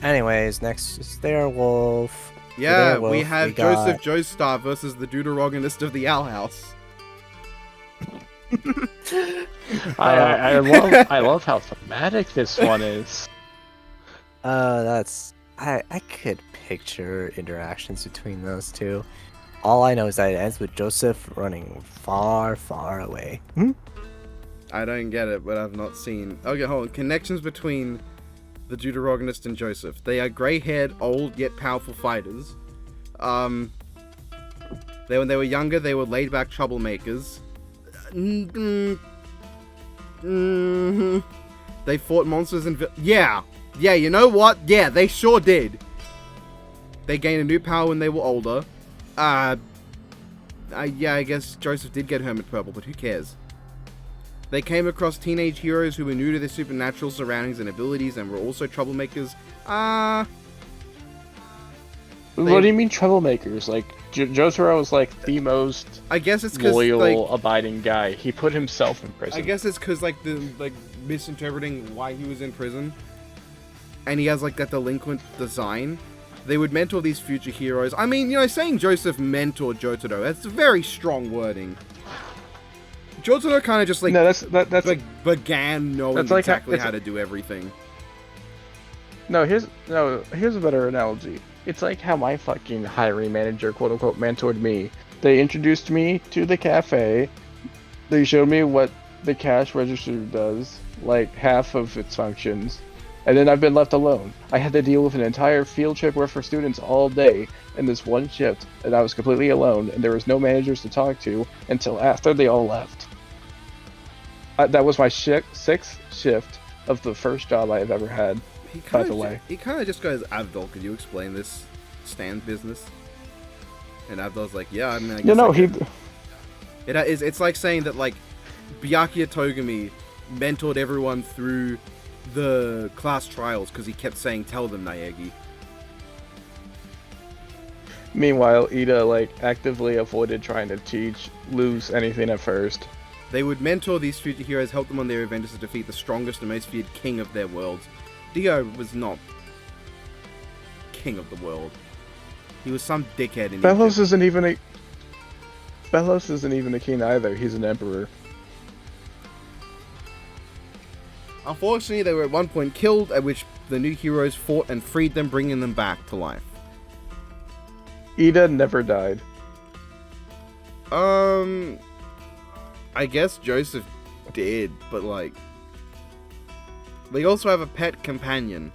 C: Anyways, next is Wolf.
A: Yeah, we have Joseph Joestar versus the Deuterogonist of the Owl House.
B: I love how thematic this one is.
C: I could picture interactions between those two. All I know is that it ends with Joseph running far, far away.
A: I don't get it, but I've not seen. Okay, hold on. Connections between the Deuterogonist and Joseph. They are grey-haired, old yet powerful fighters. When they were younger, they were laid-back troublemakers. They fought monsters and yeah, you know what? Yeah, they sure did. They gained a new power when they were older. I guess Joseph did get Hermit Purple, but who cares? They came across teenage heroes who were new to their supernatural surroundings and abilities and were also troublemakers.
B: What do you mean troublemakers? Like, Jotaro was like the most
A: I guess it's cause,
B: loyal,
A: like,
B: abiding guy. He put himself in prison.
A: I guess it's because, like, misinterpreting why he was in prison. And he has, like, that delinquent design. They would mentor these future heroes. I mean, you know, saying Joseph mentored Jotaro, that's very strong wording. Jotaro kind of just, like,
B: no, that's
A: like, began knowing
B: that's like
A: exactly how to do everything.
B: Here's a better analogy. It's like how my fucking hiring manager, quote unquote, mentored me. They introduced me to the cafe. They showed me what the cash register does, like half of its functions. And then I've been left alone. I had to deal with an entire field trip worth for students all day in this one shift, and I was completely alone, and there was no managers to talk to until after they all left. That was my sixth shift of the first job I have ever had. By the way,
A: he kind of just goes, Abdul, could you explain this stand business? And Abdul's like, yeah, I mean, I guess it's like saying that, like, Byakuya Togami mentored everyone through the class trials because he kept saying, tell them, Naegi.
B: Meanwhile, Ida, like, actively avoided trying to teach Luz anything at first.
A: They would mentor these future heroes, help them on their adventures to defeat the strongest and most feared king of their worlds. Dio was not king of the world. He was some dickhead in
B: Belos
A: Egypt.
B: isn't even a king either. He's an emperor.
A: Unfortunately, they were at one point killed, at which the new heroes fought and freed them, bringing them back to life.
B: Ida never died.
A: I guess Joseph did, but, like, they also have a pet companion.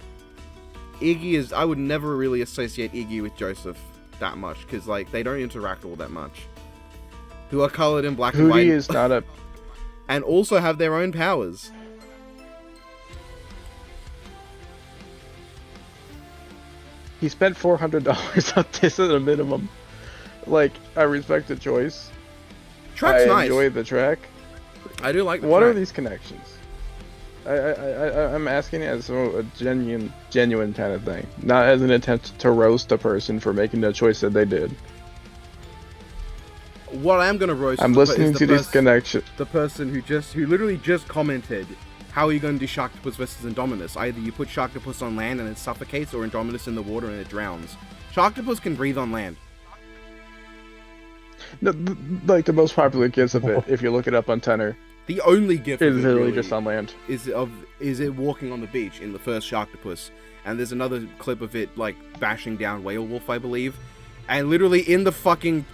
A: Iggy is... I would never really associate Iggy with Joseph that much, because, like, they don't interact all that much. Who are colored in black and white.
B: Hootie is not a...
A: And also have their own powers.
B: He spent $400 on this at a minimum. Like, I respect the choice.
A: Track's nice.
B: I enjoy the track.
A: I do like the
B: What
A: track.
B: are these connections? I'm asking it as a genuine kind of thing, not as an attempt to roast a person for making the choice that they did.
A: What I am gonna roast.
B: I'm listening to these connections.
A: The person who literally just commented, how are you going to do Sharktopus versus Indominus? Either you put Sharktopus on land and it suffocates, or Indominus in the water and it drowns. Sharktopus can breathe on land.
B: Like the most popular gifs of it, if you look it up on Tenor.
A: The only gift
B: is
A: of it
B: literally
A: really
B: just on land.
A: Is it walking on the beach in the first Sharktopus, and there's another clip of it like bashing down Whale Wolf, I believe, and literally in the fucking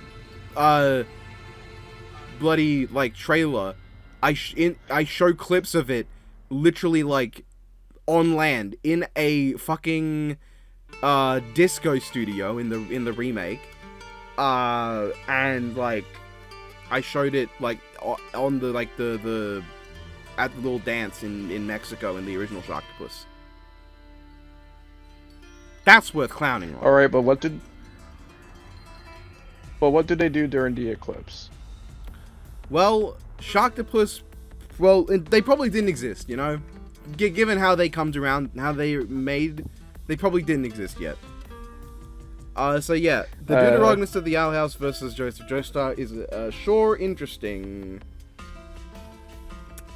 A: bloody like trailer, I show clips of it literally like on land in a fucking disco studio in the remake. And like I showed it like on the like the at the little dance in Mexico in the original Sharktopus. That's worth clowning on.
B: All right, but what did they do during the eclipse?
A: Well, Sharktopus, well, they probably didn't exist, you know? Given how they come around, how they made, they probably didn't exist yet. So yeah, the Deuterogonist of the Owl House versus Joseph Joestar is sure interesting.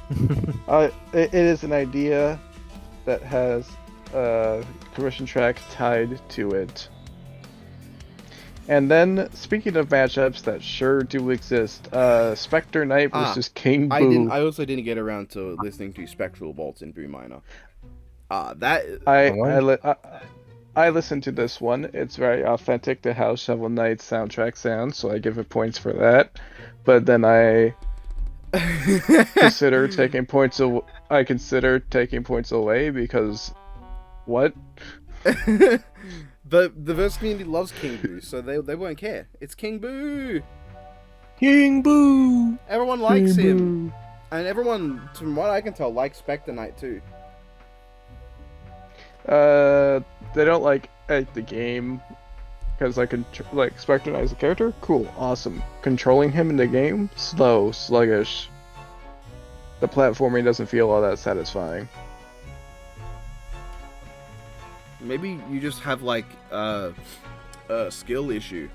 B: It is an idea that has commission track tied to it. And then, speaking of matchups that sure do exist, Spectre Knight versus King Boo.
A: I also didn't get around to listening to Spectral Bolts in B minor.
B: I listened to this one. It's very authentic to how Shovel Knight's soundtrack sounds, so I give it points for that. But then I consider taking points away because what?
A: The verse community loves King Boo, so they won't care. It's King Boo.
C: King Boo.
A: Everyone likes
B: King
A: him,
B: Boo.
A: and everyone, from what I can tell, likes Spectre Knight too.
B: They don't like the game because I can like Spectre Knight as a character. Cool, awesome. Controlling him in the game, slow, sluggish. The platforming doesn't feel all that satisfying.
A: Maybe you just have like a skill issue.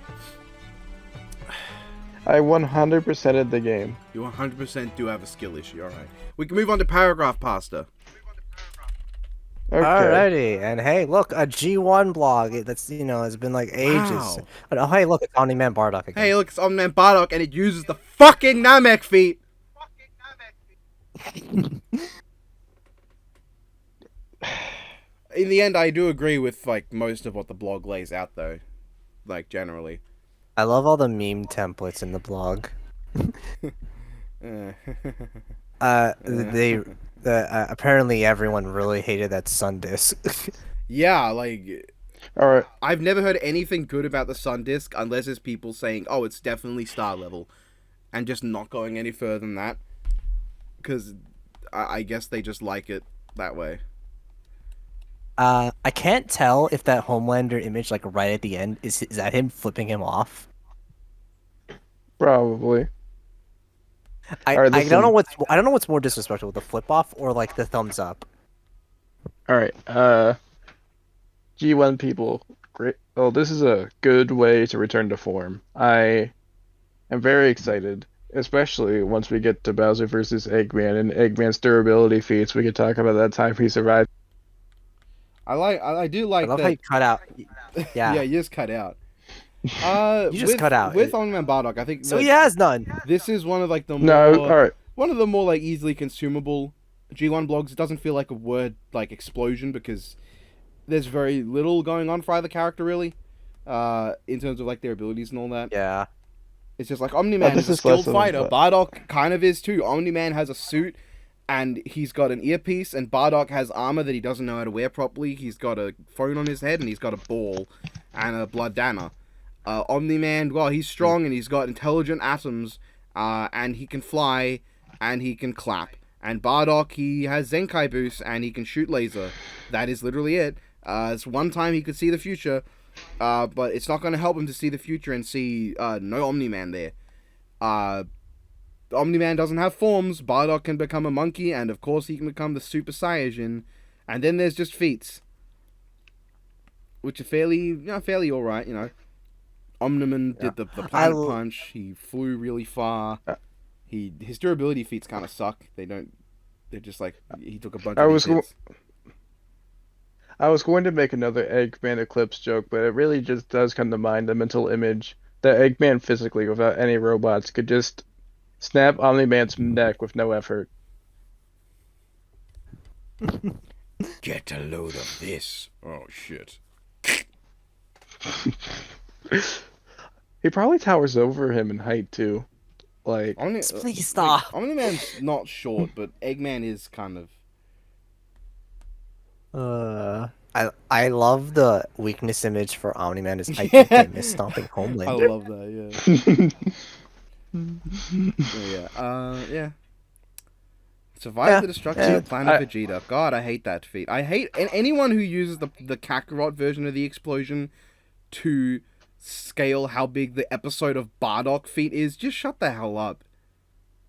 B: I 100%ed the game.
A: You 100% do have a skill issue. All right, we can move on to Paragraph Pasta.
B: Okay.
C: Alrighty, and hey, look, a G1 blog that's has been like ages.
A: Wow.
C: Oh, hey, look, it's Omni-Man Bardock again.
A: Hey, look, it's Omni-Man Bardock, and it uses the fucking Namek feat. In the end, I do agree with like most of what the blog lays out, though. Like generally.
C: I love all the meme templates in the blog. Apparently everyone really hated that Sun Disc.
A: Yeah, like
B: All right.
A: I've never heard anything good about the Sun Disc unless it's people saying, "Oh, it's definitely star level," and just not going any further than that. Because I guess they just like it that way.
C: I can't tell if that Homelander image, like right at the end, is that him flipping him off.
B: Probably.
C: I don't know what's more disrespectful, the flip off or like the thumbs up.
B: All right. G1 people, great. Oh, this is a good way to return to form. I am very excited, especially once we get to Bowser versus Eggman and Eggman's durability feats. We could talk about that time he survived.
A: I do like
C: I love
A: that.
C: how you cut out. Yeah.
A: Yeah, you just cut out.
C: You just cut out.
A: With Omni-Man Bardock. I think
C: So he has none.
A: this is one of like the more
B: No, all right.
A: one of the more like easily consumable G1 blogs. It doesn't feel like a word like explosion because there's very little going on for either character really, in terms of like their abilities and all that.
C: Yeah.
A: It's just like Omni-Man
B: this
A: is a
B: is less
A: skilled
B: of a-
A: fighter. Bardock kind of is too. Omni-Man has a suit and he's got an earpiece, and Bardock has armor that he doesn't know how to wear properly. He's got a phone on his head and he's got a ball and a blood dana. Omni-Man, well, he's strong and he's got intelligent atoms, and he can fly and he can clap. And Bardock, he has Zenkai boost and he can shoot laser. That is literally it. It's one time he could see the future, but it's not going to help him to see the future and see no Omni-Man there. Omni-Man doesn't have forms. Bardock can become a monkey, and of course he can become the Super Saiyajin. And then there's just feats, which are fairly alright, you know. Omni-Man did the planet punch. He flew really far. His durability feats kind of suck. They're just like he took a bunch of hits.
B: I was going to make another Eggman Eclipse joke, but it really just does come to mind the mental image that Eggman physically, without any robots, could just snap Omni-Man's neck with no effort.
A: Get a load of this. Oh shit.
B: He probably towers over him in height too. Like,
C: Please stop.
A: Omni-Man's not short, but Eggman is kind of.
C: I love the weakness image for Omni-Man is I think I miss stomping
A: I
C: Homelander.
A: love that. Yeah. Survive
C: Yeah,
A: the destruction
C: yeah.
A: of planet Vegeta. God, I hate that feat. I hate anyone who uses the Kakarot version of the explosion to scale how big the episode of Bardock feat is. Just shut the hell up.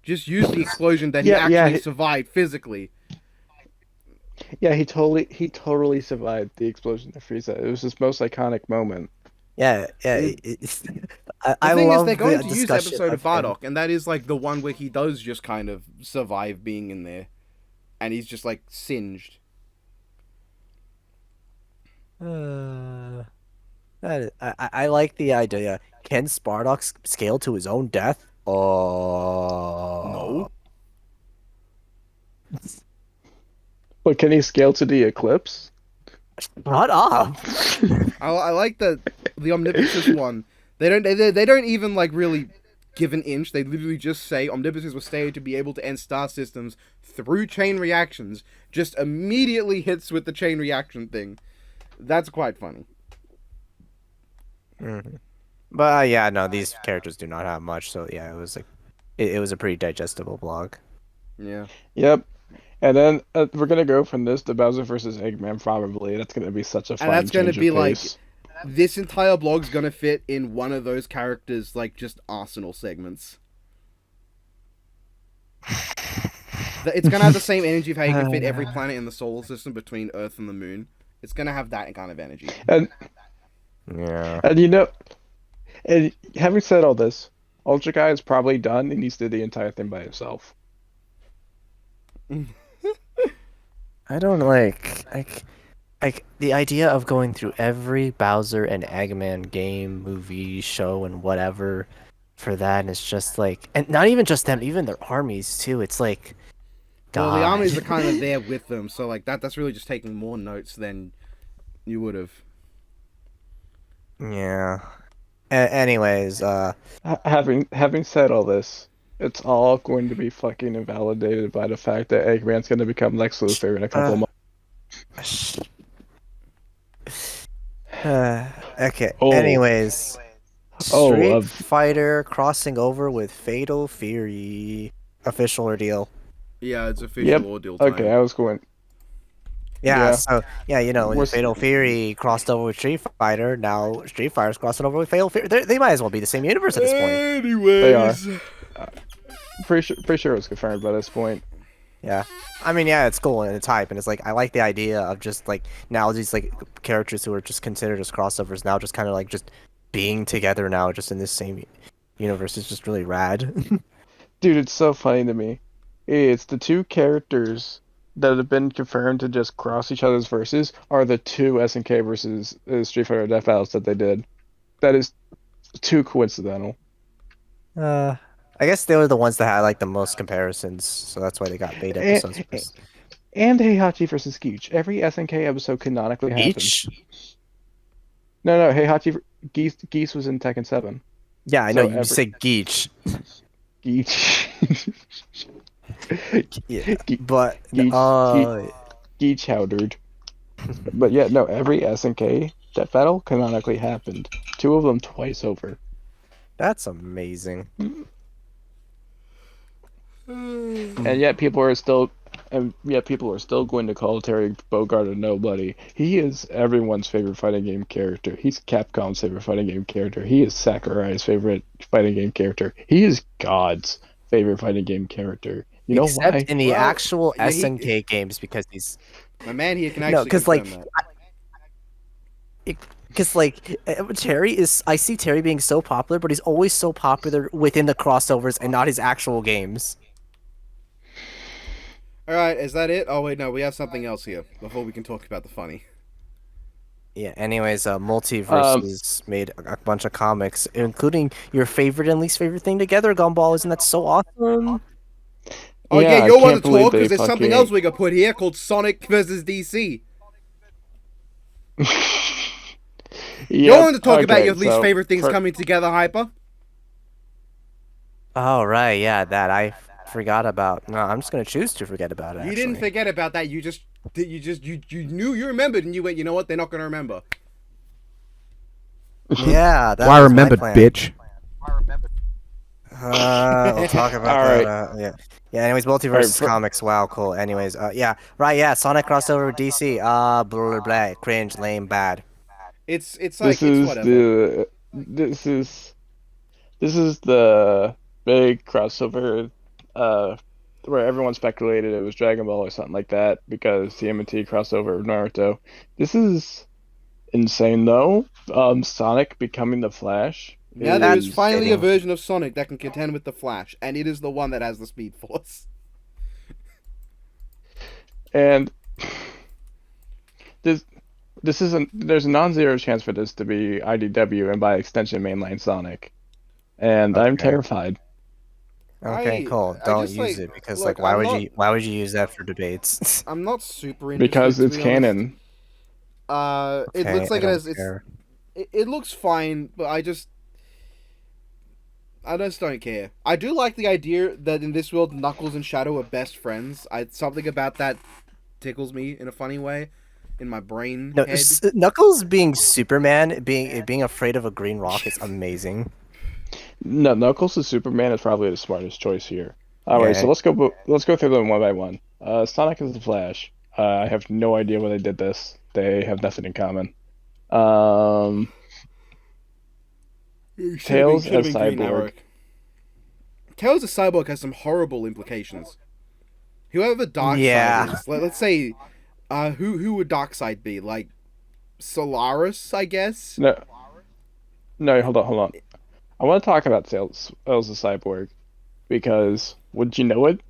A: Just use the explosion that he
B: Yeah,
A: actually survived physically.
B: yeah, he totally survived the explosion of Frieza. It was his most iconic moment.
C: Yeah,
A: It,
C: I,
A: the
C: I
A: thing is, they're
C: love
A: going
C: the
A: to use the
C: discussion
A: episode of
C: of him.
A: Bardock, and that is like the one where he does just kind of survive being in there, and he's just like singed.
C: Uh, I like the idea. Can Bardock scale to his own death? Oh,
A: No.
B: But can he scale to the eclipse?
C: shut up!
A: I like the Omniposis one. They don't even like really give an inch. They literally just say Omniposis was stated to be able to end star systems through chain reactions. Just immediately hits with the chain reaction thing. That's quite funny.
C: Mhm. But yeah, no, these characters do not have much. So yeah, it was like it was a pretty digestible blog.
A: Yeah.
B: Yep. And then we're gonna go from this to Bowser versus Eggman. Probably that's gonna be such a
A: And
B: fun
A: that's gonna
B: change of
A: be like
B: pace.
A: this entire blog's gonna fit in one of those characters like just arsenal segments. It's gonna have the same energy of how you can fit every planet in the solar system between Earth and the Moon. It's gonna have that kind of energy.
B: And
C: Yeah.
B: and and having said all this, Ultra Guy is probably done. He needs to do the entire thing by himself.
C: I don't like the idea of going through every Bowser and Eggman game, movie, show, and whatever for that, and it's just like, and not even just them, even their armies too. It's like,
A: Well, the
C: God.
A: armies are kind of there with them, so like that's really just taking more notes than you would have.
C: Yeah. Anyways,
B: Having said all this, it's all going to be fucking invalidated by the fact that Eggman's going to become Lex Luthor in a couple
C: uh,
B: months.
C: okay.
B: Oh,
C: Anyways,
B: oh,
C: Street Fighter crossing over with Fatal Fury official ordeal.
A: Yeah, it's official
B: yep.
A: ordeal time.
B: Okay, I was going.
C: Yeah,
B: Yeah.
C: so yeah, you know, when
B: We're
C: Fatal Fury crossed over with Street Fighter, now Street Fighter's crossing over with Fatal Fury. They might as well be the same universe at this point.
B: They are.
A: Anyways,
B: Pretty sure it was confirmed by this point.
C: Yeah, I mean, yeah, it's cool and it's hype, and it's like I like the idea of just like now these like characters who are just considered as crossovers now just kind of like just being together now, just in this same universe is just really rad.
B: Dude, it's so funny to me. It's the two characters that have been confirmed to just cross each other's verses are the two SNK versus Street Fighter Death Battles that they did. That is too coincidental.
C: I guess they were the ones that had like the most comparisons, so that's why they got beta
B: And,
C: episodes.
B: and Heihachi versus Geech. Every SNK episode canonically happened.
C: Each?
B: No, Heihachi Geese was in Tekken 7.
C: Yeah, I
B: So
C: know you say Geech.
B: Geech.
C: Yeah,
B: Ge-
C: but
B: Geech Howdered. But yeah, no, every SNK Death Battle canonically happened. Two of them twice over.
C: that's amazing.
B: And yet people are still going to call Terry Bogard a nobody. He is everyone's favorite fighting game character. He's Capcom's favorite fighting game character. He is Sakurai's favorite fighting game character. He is God's favorite fighting game character. You know
C: Except
B: why?
C: in the
A: Well,
C: actual
A: yeah,
C: SNK games because he's
A: my man here can
C: no,
A: actually
C: because
A: confirm
C: like
A: that.
C: because like Terry is I see Terry being so popular, but he's always so popular within the crossovers and not his actual games.
A: All right, is that it? Oh wait, no, we have something else here before we can talk about the funny.
C: Yeah. Anyways, Multiverses made a bunch of comics, including your favorite and least favorite thing together. Gumball, isn't that so awesome?
A: Oh
B: Yeah,
A: yeah,
B: I
A: you're one
B: can't
A: to
B: believe
A: talk
B: they
A: because there's something
B: fucking-
A: else we could put here called Sonic versus DC. You
B: Yep,
A: want to talk about
B: okay,
A: your least
B: so
A: favorite things
B: for-
A: coming together, Hyper?
C: Oh right, yeah, that I forgot about. No, I'm just gonna choose to forget about it.
A: You didn't
C: actually.
A: forget about that. You just You knew you remembered, and you went. You know what? They're not gonna remember.
C: Yeah, that
A: Well, I
C: was my
A: remembered,
C: plan.
A: bitch.
C: We'll talk about
B: All
C: that.
B: right.
C: Yeah. Yeah. Anyways,
B: All right.
C: multiverse comics. Wow, cool. Anyways, yeah. Right. Yeah. Sonic crossover with DC. Blah blah blah. Cringe. Lame. Bad.
A: It's like
B: This
A: it's
B: is
A: whatever.
B: the this is this is the big crossover where everyone speculated it was Dragon Ball or something like that because TMNT crossover of Naruto. This is insane though. Sonic becoming the Flash
A: Now there is
C: That's
B: is
A: finally a
C: fitting.
A: version of Sonic that can contend with the Flash, and it is the one that has the Speed Force.
B: and this this isn't there's a non-zero chance for this to be IDW and by extension mainline Sonic. And I'm
C: Okay.
B: terrified
C: Okay. Cool.
A: I
C: Don't
A: just
C: use
A: like
C: it because
A: look.
C: why would you use that for debates?
A: I'm not super
B: because
A: interested to
B: it's
A: be honest.
B: canon.
A: It
C: Okay.
A: looks
C: I
A: like it
C: don't
A: has.
C: care.
A: It looks fine, but I just don't care. I do like the idea that in this world, Knuckles and Shadow are best friends. Something about that tickles me in a funny way, in my brain
C: No,
A: head.
C: Knuckles being Superman, being afraid of a green rock is amazing.
B: No, Knuckles as Superman is probably the smartest choice here. All right, so
C: Yeah.
B: let's go through them one by one. Sonic is the Flash. I have no idea why they did this. They have nothing in common. Um, Tails
A: Should have
B: as
A: been Green Arrow.
B: Cyborg.
A: Tails as Cyborg has some horrible implications. Whoever Darkseid
C: Yeah.
A: is, let's say, who would Darkseid be? Like Solaris, I guess.
B: No, no, hold on. I want to talk about Tails as Cyborg because would you know it?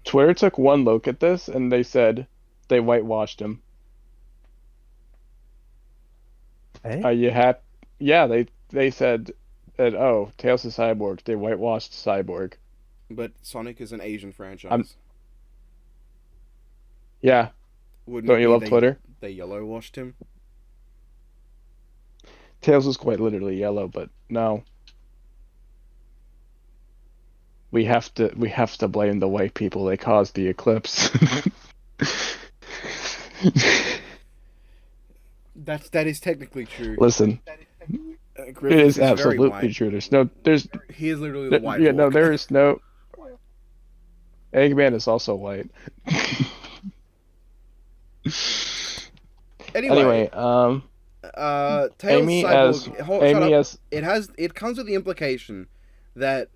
B: Twitter took one look at this and they said they whitewashed him.
C: Hey?
B: Are you happy? Yeah, they said that Tails is Cyborg. They whitewashed Cyborg.
A: But Sonic is an Asian franchise.
B: I'm yeah.
A: Wouldn't
B: Don't
A: it
B: you
A: be
B: love Twitter?
A: they yellow washed him?
B: Tails is quite literally yellow, but no. We have to blame the white people. They caused the eclipse.
A: That is technically true.
B: Listen, it
A: Griffith
B: is
A: very
B: absolutely
A: white.
B: true.
A: He is literally the white
B: yeah, no,
A: Hawk.
B: there is no. Eggman is also white.
A: Anyway,
B: Anyway,
A: Tails
B: Amy
A: Cyborg. Shut up.
B: as
A: It comes with the implication that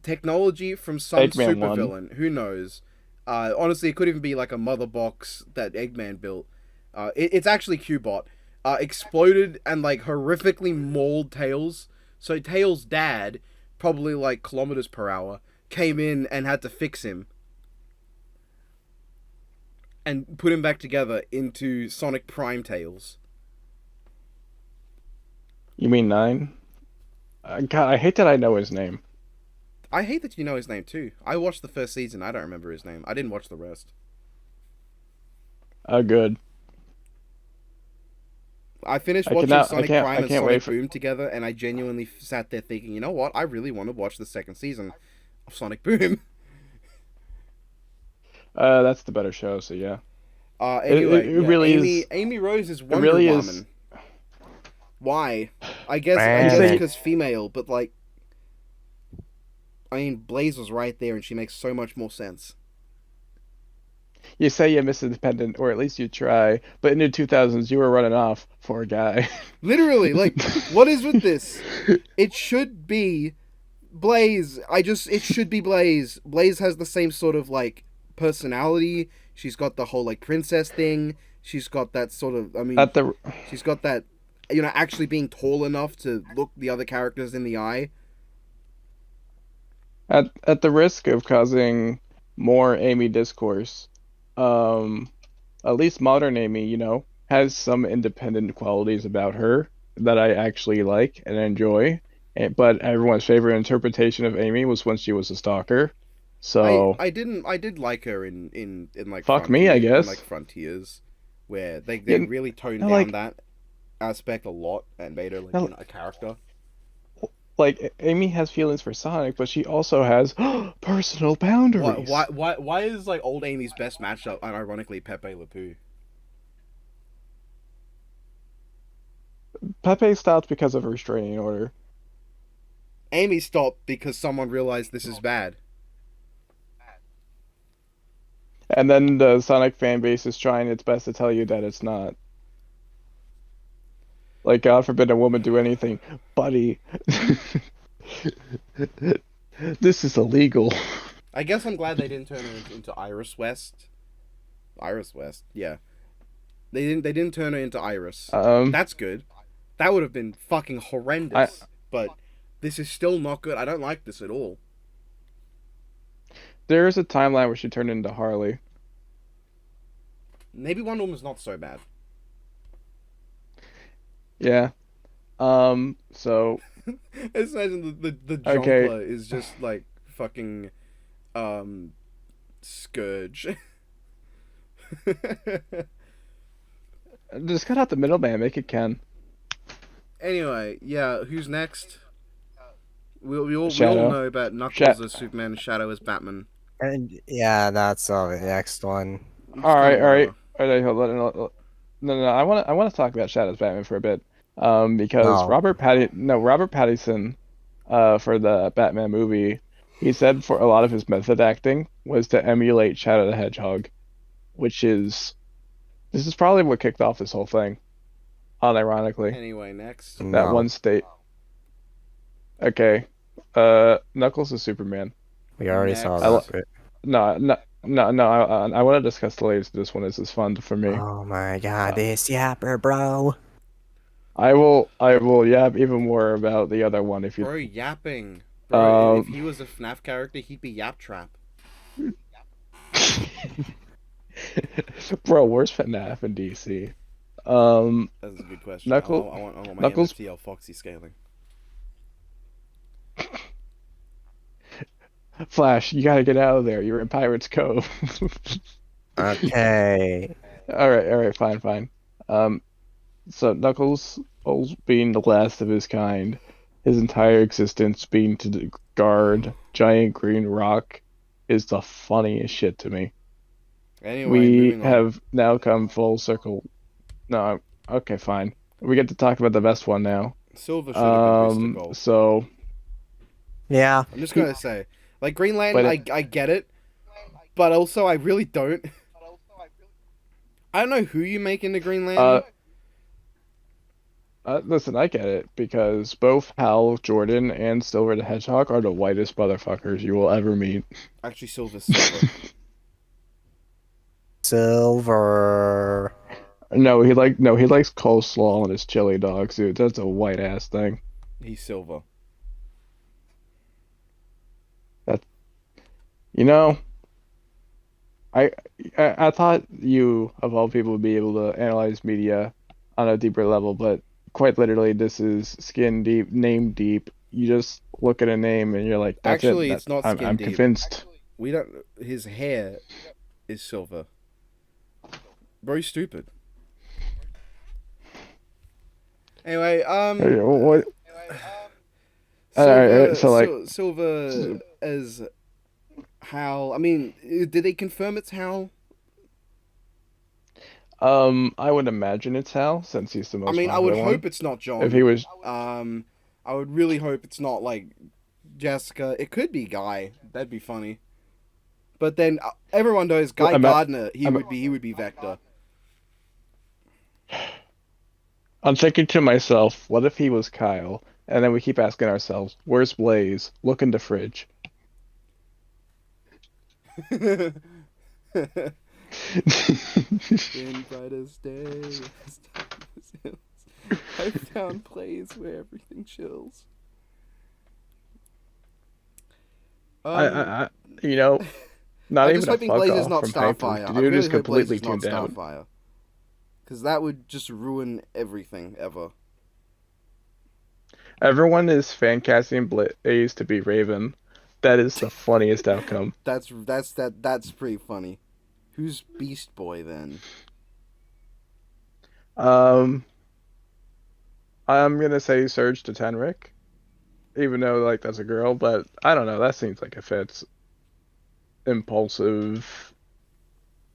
A: technology from some
B: Eggman won.
A: supervillain, who knows? Honestly, it could even be like a mother box that Eggman built. It's actually Qbot. Exploded and like horrifically mauled Tails. So Tails' dad, probably like kilometers per hour, came in and had to fix him and put him back together into Sonic Prime Tails.
B: You mean 9? God, I hate that I know his name.
A: I hate that you know his name too. I watched the first season. I don't remember his name. I didn't watch the rest.
B: Good.
A: I finished
B: I
A: watching
B: cannot- I
A: Sonic
B: can't-
A: Prime
B: I
A: and
B: can't
A: Sonic
B: wait for-
A: Boom together, and I genuinely sat there thinking, you know what? I really want to watch the second season of Sonic Boom.
B: That's the better show, so yeah.
A: Anyway,
B: it really
A: Amy,
B: is.
A: Amy Rose is Wonder
B: really
A: Woman.
B: is.
A: Why? I guess
C: Man.
A: because female, but like, I mean, Blaze was right there, and she makes so much more sense.
B: You say you're Miss Independent, or at least you try, but in the 2000s you were running off for a guy.
A: Literally, like, what is with this? It should be Blaze. It should be Blaze. Blaze has the same sort of like personality. She's got the whole like princess thing. She's got that sort of. I mean, she's got that. Actually being tall enough to look the other characters in the eye.
B: At the risk of causing more Amy discourse, at least modern Amy, has some independent qualities about her that I actually like and enjoy. But everyone's favorite interpretation of Amy was when she was a stalker. So
A: I did like her in like
B: fuck me, I guess.
A: in, like Frontiers, where they
B: Yeah,
A: really toned
B: I
A: down
B: like-
A: that aspect a lot and made her like
B: I-
A: a character.
B: like Amy has feelings for Sonic, but she also has personal
A: Why,
B: boundaries.
A: why, why, why is like old Amy's best matchup, ironically, Pepe Le Pew?
B: Pepe stopped because of a restraining order.
A: Amy stopped because someone realized this is bad.
B: And then the Sonic fan base is trying its best to tell you that it's not. Like, God forbid a woman do anything. Buddy, this is illegal.
A: I guess I'm glad they didn't turn her into Iris West. Iris West, yeah. They didn't turn her into Iris.
B: Um,
A: That's good. That would have been fucking
B: I
A: horrendous. But this is still not good. I don't like this at all.
B: There's a timeline where she turned into Harley.
A: Maybe Wonder Woman's not so bad.
B: Yeah. So
A: I just imagine the
B: okay,
A: Jonkler is just like fucking Scourge.
B: just cut out the middleman, make it Ken.
A: Anyway, yeah, who's next? We all
B: Shadow.
A: know about Knuckles
B: Sha-
A: as Superman, Shadow as Batman.
C: And yeah, that's the next one.
A: It's
B: all
A: kind
B: right,
A: of
B: all right,
A: whatever.
B: all right. Hold on, no. I want to talk about Shadow's Batman for a bit. Because
C: No.
B: Robert Pattinson, for the Batman movie, he said for a lot of his method acting was to emulate Shadow the Hedgehog, which is this is probably what kicked off this whole thing. Unironically,
A: Anyway, next.
B: that
C: No.
B: one state. Okay, Knuckles is Superman.
C: We already saw
B: I
A: Next.
B: lo-
C: that bit.
B: no. I want to discuss the latest. This one is fun for me.
C: Oh my god,
B: Uh,
C: this yapper, bro.
B: I will yap even more about the other one if you.
A: Bro, yapping. Bro, if
B: Um,
A: he was a FNAF character, he'd be Yap Trap.
B: bro, where's FNAF in DC? Um,
A: That's a good question. I
B: Knuckles,
A: want, I want, I want my
B: Knuckles,
A: NFTL Foxy scaling.
B: Flash, you gotta get out of there. You're in Pirates Cove.
C: Okay.
B: All right, fine. Um, so Knuckles being the last of his kind, his entire existence being to guard giant green rock, is the funniest shit to me.
A: Anyway,
B: We
A: moving on.
B: have now come full circle. No, okay, fine. We get to talk about the best one now.
A: Silver should have been Booster Gold.
B: So,
C: Yeah.
A: I'm just gonna say, like Green Lantern,
B: but
A: I get it, but also I really don't. I don't know who you make into Green
B: uh,
A: Lantern.
B: listen, I get it because both Hal Jordan and Silver the Hedgehog are the whitest motherfuckers you will ever meet.
A: Actually, Silver's silver.
C: Silver.
B: No, he likes coleslaw on his chili dogs, dude. That's a white ass thing.
A: He's silver.
B: That you know, I, I thought you of all people would be able to analyze media on a deeper level, but quite literally, this is skin deep, name deep. You just look at a name and you're like, that's it.
A: Actually, it's not skin
B: I'm
A: deep.
B: convinced.
A: We don't. His hair is silver. Very stupid. Anyway,
B: What?
A: Silver,
B: So like,
A: Silver as Hal. I mean, did they confirm it's Hal?
B: I would imagine it's Hal since he's the
A: I
B: most
A: mean, I would
B: popular one.
A: hope it's not
B: If he
A: John.
B: was,
A: I would really hope it's not like Jessica. It could be Guy. That'd be funny. But then everyone knows Guy
B: I'm,
A: Gardner.
B: I'm,
A: He would be Vector.
B: I'm thinking to myself, what if he was Kyle? And then we keep asking ourselves, where's Blaze? Look in the fridge.
A: In brightest day, I found place where everything chills.
B: I you know, not
A: I'm
B: even
A: just
B: a
A: hoping
B: fuck
A: Blaze is
B: off
A: not
B: from Piper.
A: Starfire.
B: The
A: I
B: dude is
A: really hope Blaze
B: completely
A: is not
B: tuned out.
A: Starfire. Because that would just ruin everything ever.
B: Everyone is fan casting Blaze to be Raven. That is the funniest outcome.
A: That's pretty funny. Who's Beast Boy then?
B: Um, I'm gonna say Surge to Tenric. even though like that's a girl, but I don't know. That seems like it fits. Impulsive,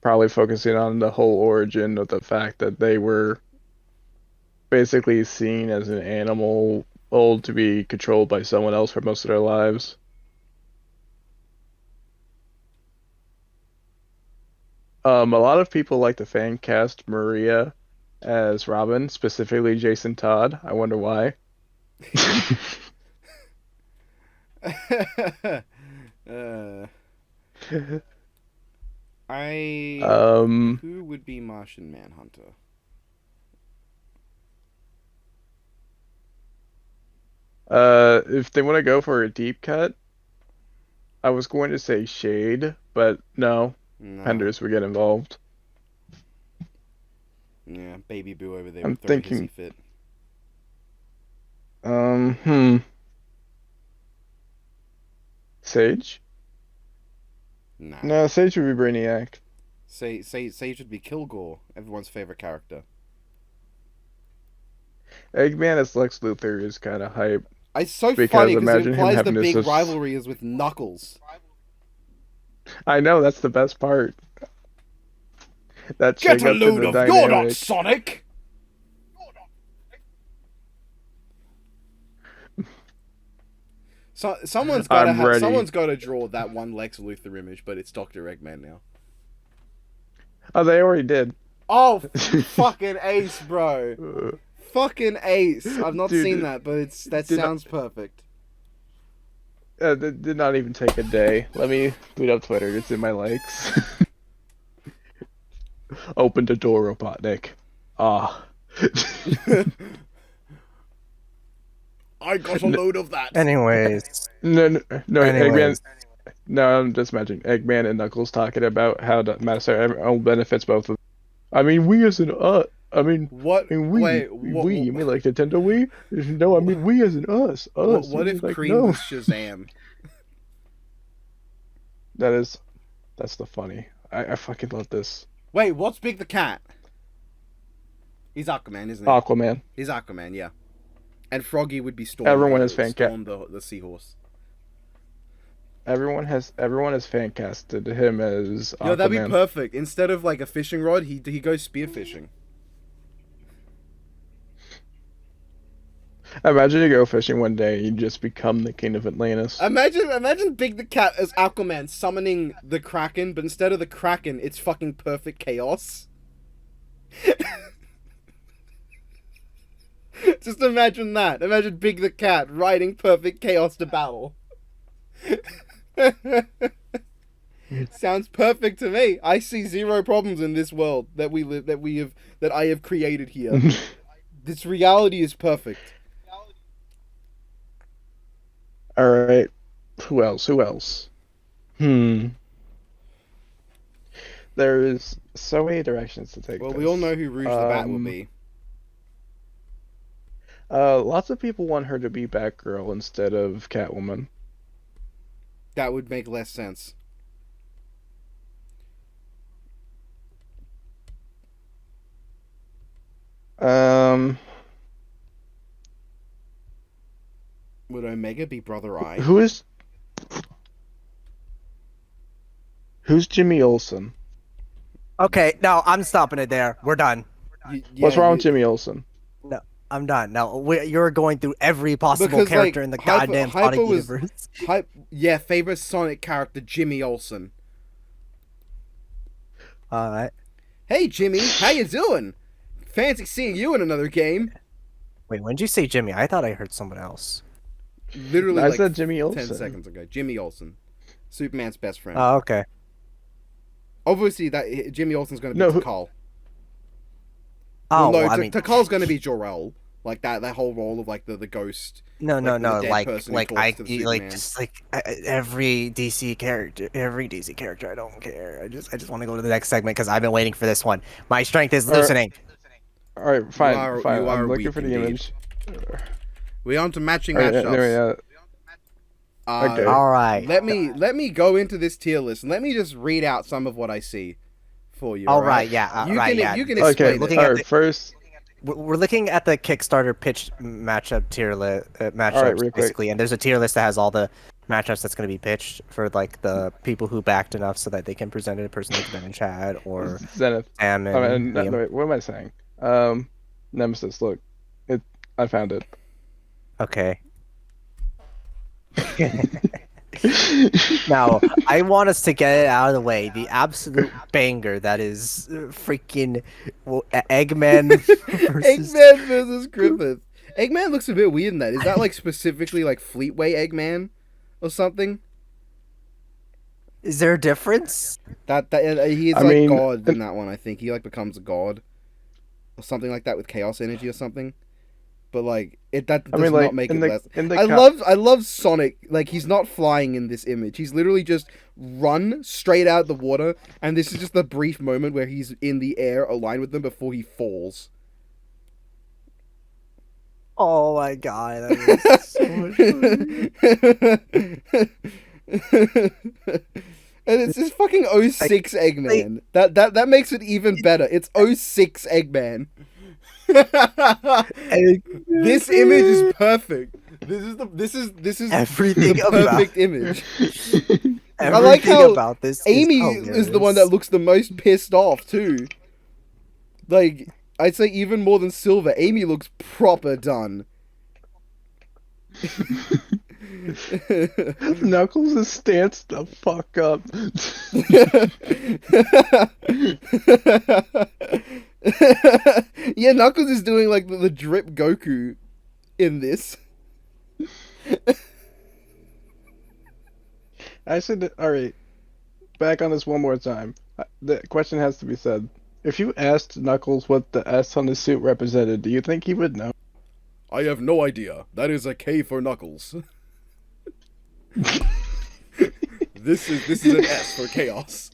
B: probably focusing on the whole origin of the fact that they were basically seen as an animal old to be controlled by someone else for most of their lives. A lot of people like to fan cast Maria as Robin, specifically Jason Todd. I wonder why.
A: uh, I
B: Um,
A: Who would be Martian Manhunter?
B: if they want to go for a deep cut, I was going to say Shade, but no,
A: No.
B: Penders would get involved.
A: Yeah, Baby Boo over there
B: I'm
A: would throw a hissy
B: thinking,
A: fit.
B: um, hmm, Sage?
A: Nah.
B: No, Sage would be Brainiac.
A: Sage would be Kilgore, everyone's favorite character.
B: Eggman as Lex Luthor is kind of hype
A: It's so
B: because
A: funny because it
B: imagine him
A: implies the
B: having this.
A: big rivalry is with Knuckles.
B: I know that's the best part. That
A: Get
B: shake
A: a
B: up in
A: load
B: the
A: of... You're not
B: dynamic.
A: Sonic! Someone's
B: I'm ready.
A: someone's got to draw that one Lex Luthor image, but it's Dr. Eggman now.
B: Oh, they already did.
A: Oh, fucking ace, bro.
B: Uh,
A: Fucking ace. I've not
B: Dude,
A: seen that, but that
B: did
A: sounds perfect.
B: It did not even take a day. Let me boot up Twitter. It's in my likes. Open the door, Robotnik. Ah.
A: I got a load of that.
C: Anyways,
B: No, Eggman.
C: anyways,
B: No, I'm just imagining Eggman and Knuckles talking about how the Master own benefits both of them. I mean, we as an I mean,
A: What?
B: I mean, we,
A: Wait,
B: we. You mean like Nintendo we? No, I mean we as an us.
A: What
B: I
A: if
B: mean, like,
A: Cream
B: no.
A: was Shazam?
B: That's the funny. I fucking love this.
A: Wait, what's Big the Cat? He's Aquaman, isn't he?
B: Aquaman.
A: He's Aquaman, yeah. And Froggy would be Storm.
B: Everyone is fan
A: Storm the seahorse.
B: Everyone has fan casted him as Aquaman.
A: Yo, that'd be perfect. Instead of like a fishing rod, he goes spearfishing.
B: Imagine you go fishing one day and you just become the king of Atlantis.
A: Imagine Big the Cat as Aquaman summoning the Kraken, but instead of the Kraken, it's fucking perfect chaos. Just imagine that. Imagine Big the Cat riding perfect chaos to battle. Sounds perfect to me. I see zero problems in this world that I have created here. This reality is perfect.
B: All right. Who else? There's so many directions to take.
A: Well,
B: this.
A: we all know who Rouge the Bat will be.
B: Lots of people want her to be Batgirl instead of Catwoman.
A: That would make less sense. Would Omega be Brother Eye?
B: Who's Jimmy Olsen?
C: okay, no, I'm stopping it there. We're done.
B: What's wrong with Jimmy Olsen?
C: No, I'm done. Now you're going through every possible
A: Because,
C: character
A: like,
C: in the
A: Hyper-
C: goddamn
A: Hyper
C: Sonic
A: was-
C: universe.
A: Yeah, favorite Sonic character, Jimmy Olsen.
C: All right.
A: Hey, Jimmy, how you doing? Fancy seeing you in another game.
C: Wait, when did you say Jimmy? I thought I heard someone else.
A: Literally,
B: I
A: like
B: said Jimmy
A: 10
B: Olsen.
A: seconds ago. Jimmy Olsen, Superman's best friend.
C: Oh, okay.
A: Obviously, that Jimmy Olsen's going to be
B: No, who-
A: T'Kal.
C: Oh,
A: Well, no,
C: I mean,
A: T'Kal's going to be Jor-El. Like that whole role of like the ghost.
C: no,
A: like, the dead
C: like
A: person who talks
C: I
A: to the
C: like
A: Superman.
C: just like every DC character. I don't care. I just want to go to the next segment because I've been waiting for this one. My strength is listening.
B: All right, fine,
A: are-
B: fine.
A: you are
B: I'm looking
A: weak
B: for the
A: indeed.
B: image.
A: We're on to matching
B: All right,
A: matchups.
B: there we go. Okay.
C: All right.
A: Let me go into this tier list and let me just read out some of what I see for you.
C: All right. Yeah.
A: You
C: right.
A: can
C: Yeah.
A: you can explain
B: Okay,
A: it.
C: Looking
B: all
C: at
B: right.
C: the-
B: First,
C: we're looking at the Kickstarter pitch matchup
B: All right,
C: matchups
B: real quick.
C: basically, and there's a tier list that has all the matchups that's going to be pitched for like the people who backed enough so that they can present it to a person like Ben and Chad or
B: Zenith.
C: Sam
B: I
C: and
B: mean, no,
C: Liam.
B: wait, what am I saying? Nemesis, look, I found it.
C: Okay. Now, I want us to get it out of the way. The absolute banger that is freaking Eggman versus...
A: Eggman versus Griffith. Eggman looks a bit weird in that. Is that like specifically like Fleetway Eggman or something?
C: Is there a difference?
A: That he is
B: I
A: like
B: mean,
A: God in that one. I think he like becomes a god or something like that with chaos energy or something. But like that does not make it less. I love Sonic. Like he's not flying in this image. He's literally just run straight out the water, and this is just the brief moment where he's in the air aligned with them before he falls.
C: Oh my god, that is so much fun.
A: And it's just fucking 06 Eggman. That makes it even better. it's 06 Eggman. This image is perfect. This is
C: everything
A: the perfect image.
C: I
A: like how
C: about this
A: Amy is the one that looks the most pissed off too. Like I'd say even more than Silver, Amy looks proper done.
B: Knuckles is stance the fuck up.
A: Yeah, Knuckles is doing like the drip Goku in this.
B: All right, back on this one more time. The question has to be said. If you asked Knuckles what the S on his suit represented, do you think he would know?
A: I have no idea. That is a K for Knuckles. This is an S for chaos.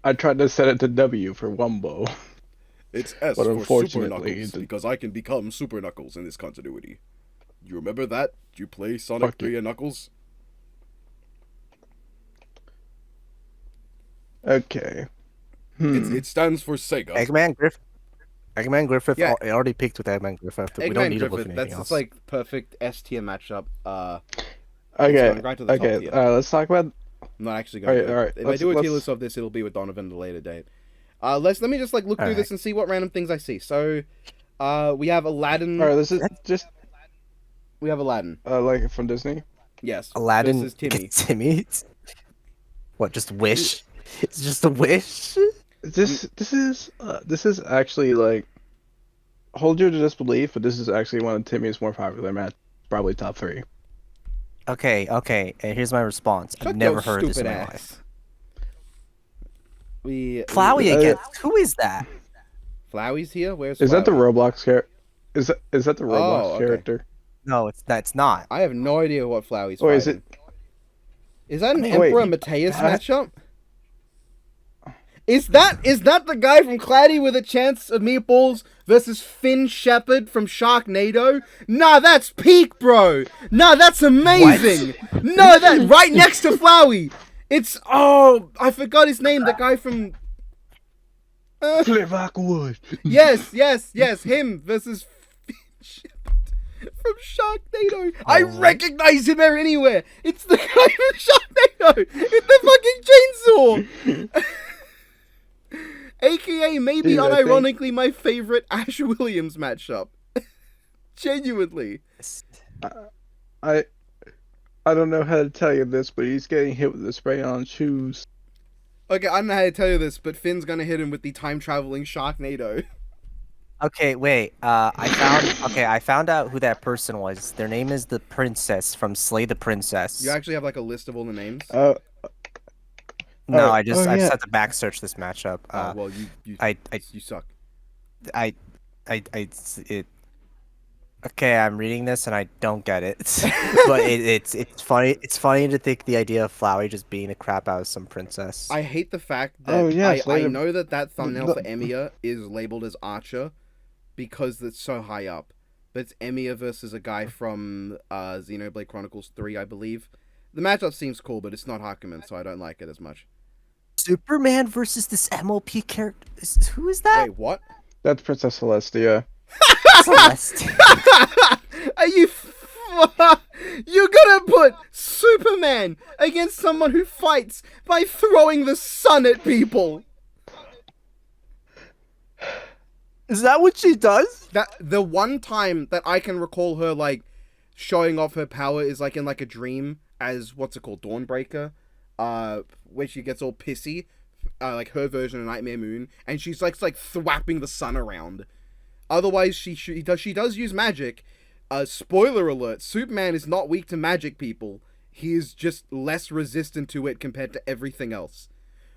B: I tried to set it to W for Wumbo.
A: It's S
B: But
A: for Super
B: unfortunately,
A: Knuckles because I can become Super Knuckles in this continuity. You remember that? Did you play Sonic
B: Fuck
A: 3 and Knuckles?
B: Okay.
A: It stands for Sega.
C: Eggman Griffith.
A: Yeah.
C: I already picked with Eggman Griffith. We don't need to look at anything else.
A: That's like perfect S tier matchup.
B: Okay.
A: Right to the top tier.
B: Let's talk about.
A: I'm not actually going to.
B: Alright.
A: If I do a tier list of this, it'll be with Donovan at a later date. Let me just like look through this and see what random things I see. So, we have Aladdin.
B: Alright, this is just.
A: We have Aladdin.
B: Like from Disney.
A: Yes.
C: Aladdin.
A: This is Timmy.
C: Timmy. What? Just Wish? It's just a wish.
B: This is actually like. Hold you to disbelief, but this is actually one of Timmy's more popular matches. Probably top 3.
C: Okay. And here's my response. I've never heard this in my life. Flowey again. Who is that?
A: Flowey's here. Where's
B: Is
A: Flowey?
B: that the Roblox character? Is that the Roblox character?
C: No, it's not.
A: I have no idea what Flowey's
B: Or
A: fighting.
B: is it?
A: Is that an Emperor Mateus matchup? Is that the guy from Claddy with a Chance of Meatballs versus Finn Shepard from Sharknado? Nah, that's peak, bro. Nah, that's amazing. No, that right next to Flowey. It's I forgot his name. The guy from
B: Flip Aquawood.
A: Yes, him versus Finn Shepard from Sharknado. I recognize him anywhere. It's the guy from Sharknado. It's the fucking chainsaw. AKA maybe unironically my favorite Ash Williams matchup. Genuinely.
B: I don't know how to tell you this, but he's getting hit with the spray-on shoes.
A: Okay, I don't know how to tell you this, but Finn's gonna hit him with the time-traveling Sharknado.
C: Okay, wait. I found out who that person was. Their name is the Princess from Slay the Princess.
A: You actually have like a list of all the names?
C: No, I just had to back search this matchup.
A: Well, you suck.
C: Okay, I'm reading this and I don't get it, but it's funny. It's funny to think the idea of Flowey just being a crap out of some princess.
A: I hate the fact that I know that thumbnail for Emiya is labeled as Archer because it's so high up, but it's Emiya versus a guy from Xenoblade Chronicles 3, I believe. The matchup seems cool, but it's not Hakumen, so I don't like it as much.
C: Superman versus this MOP character. Who is that?
A: Wait, what?
B: That's Princess Celestia.
C: Celeste.
A: Are you? You're gonna put Superman against someone who fights by throwing the sun at people?
C: Is that what she does?
A: That the one time that I can recall her like showing off her power is like in like a dream as what's it called, Dawnbreaker, where she gets all pissy, like her version of Nightmare Moon, and she's like thwapping the sun around. Otherwise, she does use magic. Spoiler alert: Superman is not weak to magic, people. He is just less resistant to it compared to everything else,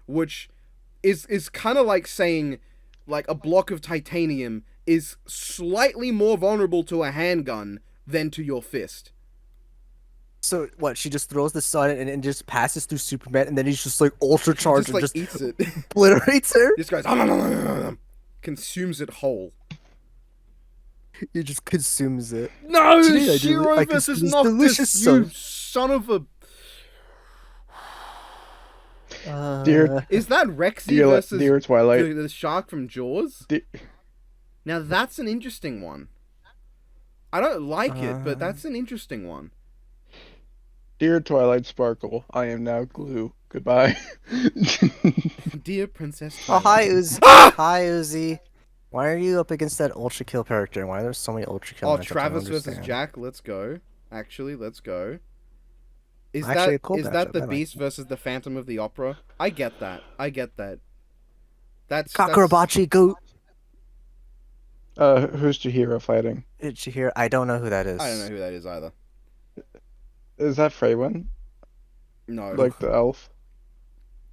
A: which is kind of like saying, like, a block of titanium is slightly more vulnerable to a handgun than to your fist.
C: So what? She just throws the sun and just passes through Superman, and then he's just like ultra charged and just
A: eats it.
C: obliterates her.
A: This guy's consumes it whole.
C: He just consumes it.
A: No,
C: Today
A: Shiro
C: I
A: versus
C: consume this
A: Noctis,
C: delicious
A: you
C: sun.
A: son of a...
B: Dear,
A: Is that Rexy
B: dear
A: versus
B: Twilight.
A: the shark from Jaws? Now that's an interesting one. I don't like it, but that's an interesting one.
B: Dear Twilight Sparkle, I am now glue. Goodbye.
A: Dear Princess
C: Oh,
A: Twilight.
C: hi Uzi. Hi Uzi. Why are you up against that ultra kill character? Why are there so many ultra kill?
A: Oh,
C: matchups? I
A: Travis
C: don't
A: versus
C: understand.
A: Jack. Let's go. Actually, let's go. Is
C: Actually, a cool
A: that
C: matchup,
A: the
C: I like
A: Beast versus the Phantom of the Opera? I get that. That's
C: Kakurabachi goat.
B: Who's Chihiro fighting?
C: Did you hear? I don't know who that is.
A: I don't know who that is either.
B: Is that Freywin?
A: No.
B: Like the elf?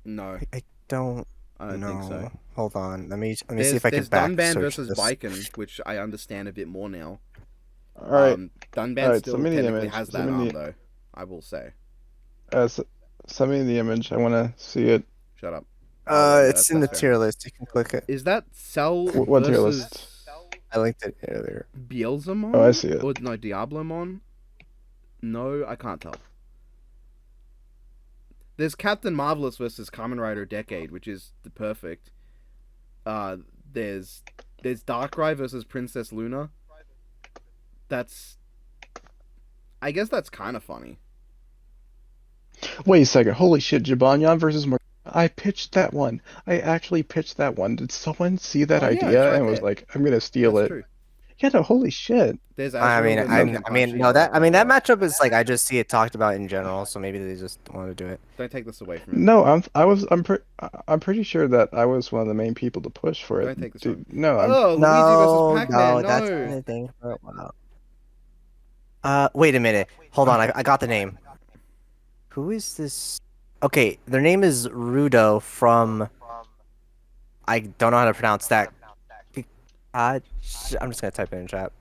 A: No.
C: I don't.
A: I don't think so.
C: Hold on. Let me see
A: There's
C: if I can back
A: Dunban
C: search
A: versus
C: this.
A: Biken, which I understand a bit more now.
B: Alright.
A: Dunban
B: Alright,
A: still
B: send me the
A: technically
B: image.
A: has that
B: Send me
A: arm,
B: the-
A: though. I will say.
B: Send me the image. I want to see it.
A: Shut up.
C: It's in the
A: that's
C: tier list. You can click it.
A: Is that Cell
B: What tier
A: versus
B: list?
C: I linked it earlier.
A: Beelzemon?
B: Oh, I see it.
A: Or no, Diablomon? No, I can't tell. There's Captain Marvelous versus Kamen Rider Decade, which is the perfect. There's Darkrai versus Princess Luna. I guess that's kind of funny.
B: Wait a second. Holy shit. Jibanyan versus I pitched that one. I actually pitched that one. Did someone see that
A: Oh, yeah, it's
B: idea
A: right
B: and was
A: there.
B: like, I'm going to steal
A: That's
B: it?
A: true.
B: Yeah, no, holy shit.
A: There's
C: I mean,
A: Azrael
C: I
A: versus
C: mean,
A: Kenpachi.
C: no, that matchup is like I just see it talked about in general, so maybe they just want to do it.
A: Don't take this away from me.
B: No, I'm pretty sure that I was one of the main people to push for it.
A: Don't take this
B: Dude,
A: from me.
B: no, I'm
A: Oh,
C: No,
A: Luigi versus Pac-Man.
C: no, that's been a thing for a while. Wait a minute. Hold on, I got the name. Who is this? Okay, their name is Rudo from. I don't know how to pronounce that. I'm just gonna type it in chat.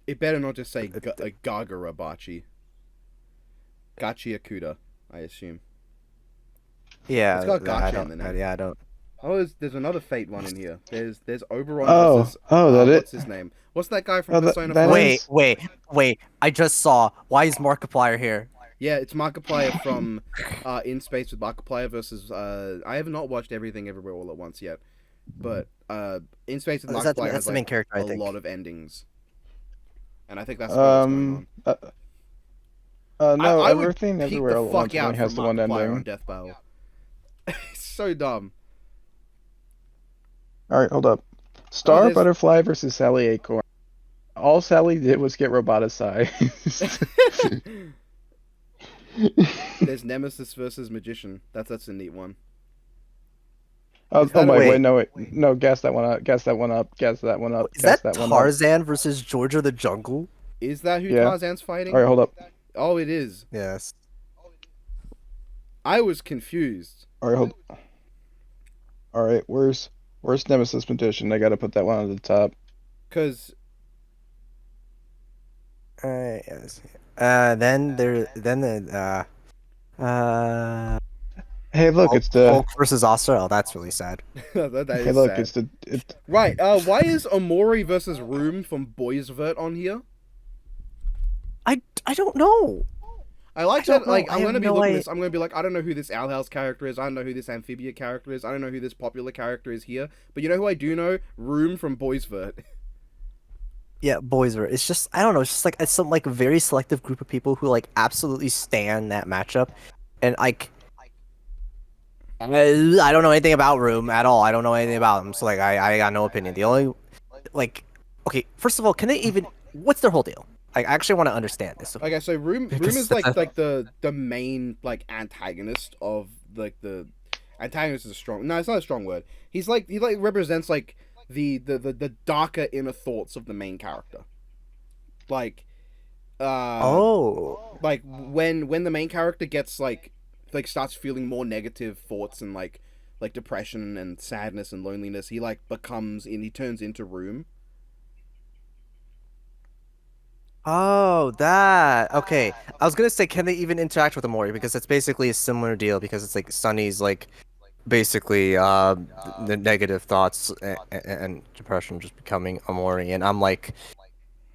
A: It better not just say Gagarabachi. Gachi Akuda, I assume.
C: Yeah,
A: It's got
C: I
A: gotcha
C: don't.
A: in the name.
C: Yeah, I don't.
A: Oh, there's another Fate one in here. There's Oberon
B: Oh,
A: versus...
B: that
A: what's
B: it?
A: his name? What's that guy from
B: Oh,
A: Persona
B: that
A: 5?
B: is-
C: Wait! I just saw. Why is Markiplier here?
A: Yeah, it's Markiplier from In Space with Markiplier versus... I have not watched Everything Everywhere All at Once yet. But In Space with Markiplier
C: That's
A: has
C: the main character, I
A: a
C: think.
A: lot of endings. And I think that's what's going on.
B: No,
A: I would
B: everything
A: peek
B: everywhere
A: the
B: all at
A: fuck
B: once
A: out
B: only has
A: for
B: the one
A: Markiplier on
B: ending.
A: Death Battle. It's so dumb.
B: Alright, hold up. Star
A: there's-
B: Butterfly versus Sally Acorn. All Sally did was get roboticized.
A: There's Nemesis versus Magician. That's a neat one.
B: Oh,
A: Is that
B: my,
C: a-
B: wait, no, gas that one up, gas that one up, gas that one up,
C: Is
B: gas
C: that
B: that one up.
C: Tarzan versus George of the Jungle?
A: Is that who
B: Yeah.
A: Tarzan's fighting?
B: Alright, hold up.
A: Oh, it is.
C: Yes.
A: I was confused.
B: Alright, where's Nemesis Magician? I gotta put that one on the top.
A: Because
C: Yes. Then the
B: Hey, look, it's the.
C: Hulk versus Oster. Oh, that's really sad.
A: that
B: Hey,
A: is
B: look,
A: sad.
B: it's
A: Right, why is Omori versus Room from Boys Vert on here?
C: I don't know.
A: I like
C: don't
A: that.
C: know.
A: Like,
C: I
A: I'm
C: have
A: gonna be
C: no
A: looking at
C: idea.
A: this. I'm gonna be like, I don't know who this Owl House character is. I don't know who this Amphibia character is. I don't know who this popular character is here. But you know who I do know? Room from Boysvert.
C: Yeah, boys were. It's just I don't know. It's just like it's some like very selective group of people who like absolutely stan that matchup, and like I don't know anything about Room at all. I don't know anything about them, so like I got no opinion. The only like okay, first of all, can they even? What's their whole deal? I actually want to understand this
A: Okay, so Room
C: because
A: is like the main like antagonist of like the antagonist is a strong. No, it's not a strong word. He represents like the darker inner thoughts of the main character. Like
C: oh.
A: like when the main character gets like starts feeling more negative thoughts and like depression and sadness and loneliness, he like becomes and he turns into Room.
C: Oh, that. Okay. I was gonna say, can they even interact with Amori? Because it's basically a similar deal. Because it's like Sunny's like basically the negative thoughts and depression just becoming Amori, and I'm like,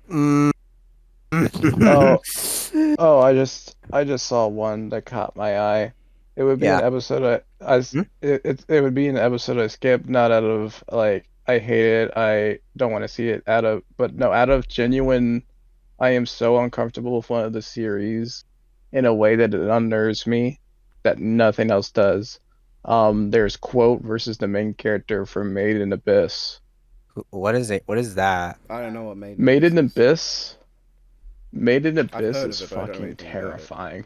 C: mm.
B: Oh, oh, I just saw one that caught my eye. It would be an
C: Yeah.
B: episode
C: Hmm?
B: it would be an episode I skipped, not out of like I hate it, I don't want to see it out of, but no, out of genuine, I am so uncomfortable with one of the series in a way that it unnerves me that nothing else does. There's Quote versus the main character from Made in Abyss.
C: What is it? What is that?
A: I don't know what made
B: Made in
A: this is.
B: Abyss Made in
A: I've
B: Abyss
A: heard
B: is
A: of it, but I don't know
B: fucking
A: anything about it.
B: terrifying.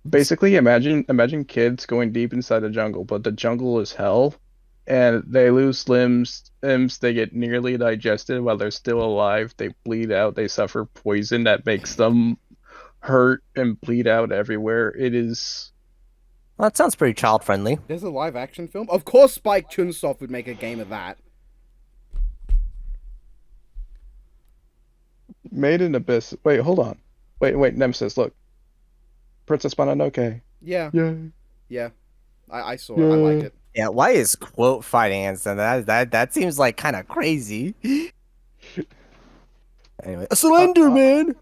B: Basically, imagine kids going deep inside the jungle, but the jungle is hell, and they lose limbs, they get nearly digested while they're still alive, they bleed out, they suffer poison that makes them hurt and bleed out everywhere. It is
C: Well, that sounds pretty child friendly.
A: There's a live action film. Of course, Spike Chunsoft would make a game of that.
B: Made in Abyss. Wait, hold on. Wait, Nemesis, look. Princess Mononoke.
A: Yeah,
B: Yay.
A: yeah. I saw it. I like
B: Yay.
A: it.
C: Yeah. Why is Quote fighting against them? That seems like kind of crazy. Anyway, a Slender Man.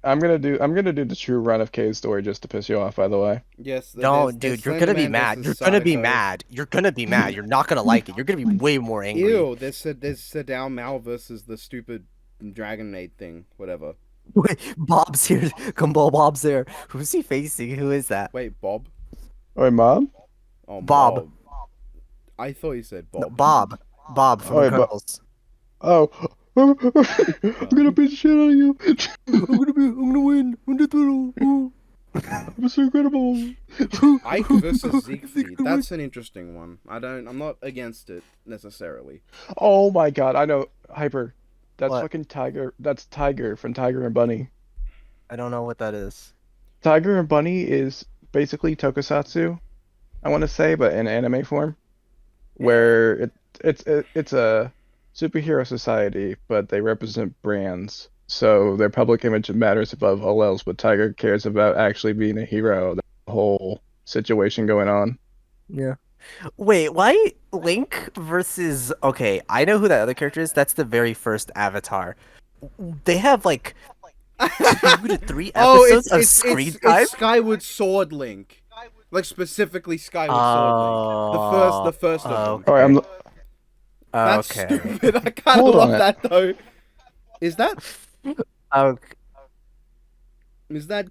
B: I'm gonna do the true run of K's story just to piss you off, by the way.
A: Yes,
C: No,
A: there's
C: dude, you're gonna be
A: Slenderman
C: mad. You're
A: versus
C: gonna be
A: Sadako.
C: mad. You're gonna be mad. You're not gonna like it. You're gonna be way more angry.
A: Ew, there's Sadao Mal versus the stupid Dragonade thing, whatever.
C: Wait, Bob's here. Gumball Bob's there. Who's he facing? Who is that?
A: Wait, Bob?
B: Wait, Mom?
A: Oh,
C: Bob.
A: I thought you said
C: No,
A: Bob.
C: Bob. Bob from
B: Oh, wait,
C: Incredibles.
B: Oh. I'm gonna beat the shit out of you.
C: I'm gonna win.
B: I'm so incredible.
A: Ike versus Siegfried. That's an interesting one. I'm not against it necessarily.
B: Oh my god, I know. Hyper. That's
C: What?
B: fucking Tiger. That's Tiger from Tiger and Bunny.
C: I don't know what that is.
B: Tiger and Bunny is basically tokusatsu, I want to say, but in anime form, where it's a superhero society, but they represent brands. So their public image matters above all else, but Tiger cares about actually being a hero. The whole situation going on.
C: Yeah. Wait, why Link versus... Okay, I know who that other character is. That's the very first Avatar. They have like 2 to 3
A: Oh,
C: episodes of screen time.
A: it's Skyward Sword Link, like specifically Skyward Sword Link. The first of them.
C: okay.
B: All right,
A: That's
C: Okay.
A: stupid. I kind of
B: Hold
A: love
B: on.
A: that though. Is that
C: Okay.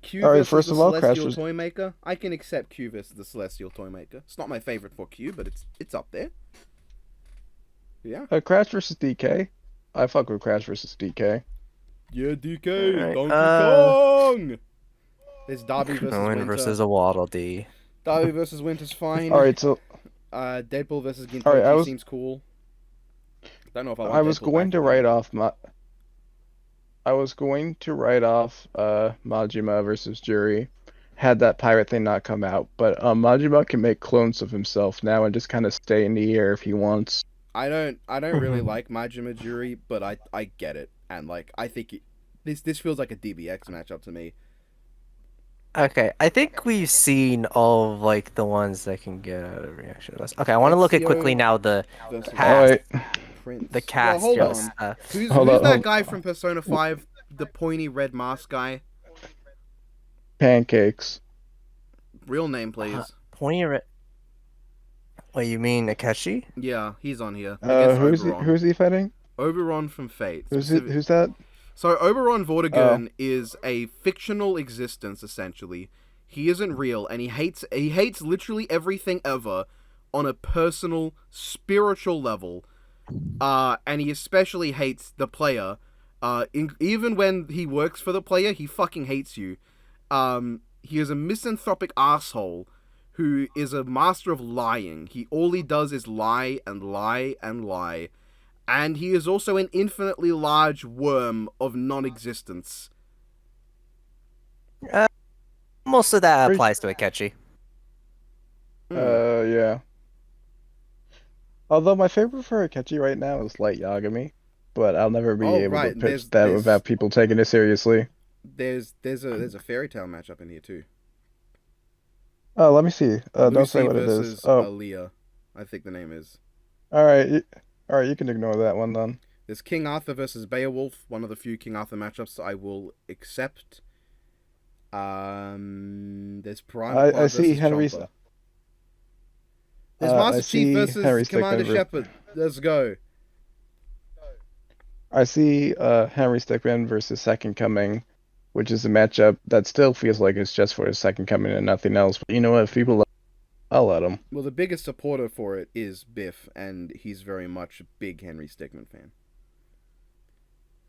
A: Q
B: All right,
A: versus
B: first
A: the
B: of all,
A: Celestial
B: Crash was-
A: Toymaker? I can accept Q versus the Celestial Toymaker. It's not my favorite for Q, but it's up there. Yeah.
B: Crash versus DK. I fuck with Crash versus DK.
A: Yeah, DK,
C: Alright,
A: Donkey Kong. There's Darby versus
C: Owen
A: Winter.
C: versus a Waddle Dee.
A: Darby versus Winter's fine.
B: All right, so
A: Deadpool versus Gintoki
B: All right,
A: seems cool. Don't know if I want
B: I was
A: Deadpool
B: going
A: back
B: to
A: again.
B: write off Majima versus Jury had that pirate thing not come out, but Majima can make clones of himself now and just kind of stay in the air if he wants.
A: I don't really like Majima Juri, but I get it, and like I think this feels like a DBX matchup to me.
C: Okay, I think we've seen all of like the ones that can get out of reaction to this. Okay, I want to look at quickly now the
A: Versus
C: Cast.
B: All right,
A: Prince.
C: the cast.
A: Well, hold
C: yes.
A: on. Who's
B: Hold
A: that
B: on, hold-
A: guy from Persona 5? The pointy red mask guy.
B: pancakes.
A: Real name, please.
C: Pointy red. What you mean, Akechi?
A: Yeah, he's on here against Oberon.
B: Who's he fighting?
A: Oberon from Fate.
B: Who's that?
A: So Oberon
B: Oh.
A: Vortigern is a fictional existence essentially. He isn't real, and he hates literally everything ever on a personal, spiritual level. And he especially hates the player. Even when he works for the player, he fucking hates you. He is a misanthropic asshole who is a master of lying. All he does is lie and lie and lie. And he is also an infinitely large worm of non-existence.
C: Most of that applies to Akechi.
B: Yeah. Although my favorite for Akechi right now is Light Yagami, but I'll never be able to pitch that without people taking it seriously.
A: There's a fairy tale matchup in here too.
B: Oh, let me see. Don't
A: Lucy
B: say what it is.
A: versus
B: Oh,
A: Aaliyah, I think the name is.
B: all right. All right, you can ignore that one then.
A: There's King Arthur versus Beowulf, one of the few King Arthur matchups I will accept. There's Piranha
B: I see
A: versus
B: Henry.
A: Chomper. There's Master Chief versus
B: Henry
A: Commander
B: Stickmin
A: Shepard. Let's go.
B: I see Henry Stickmin versus Second Coming, which is a matchup that still feels like it's just for his Second Coming and nothing else. But you know what? If people I'll let him.
A: Well, the biggest supporter for it is Biff, and he's very much a big Henry Stickmin fan.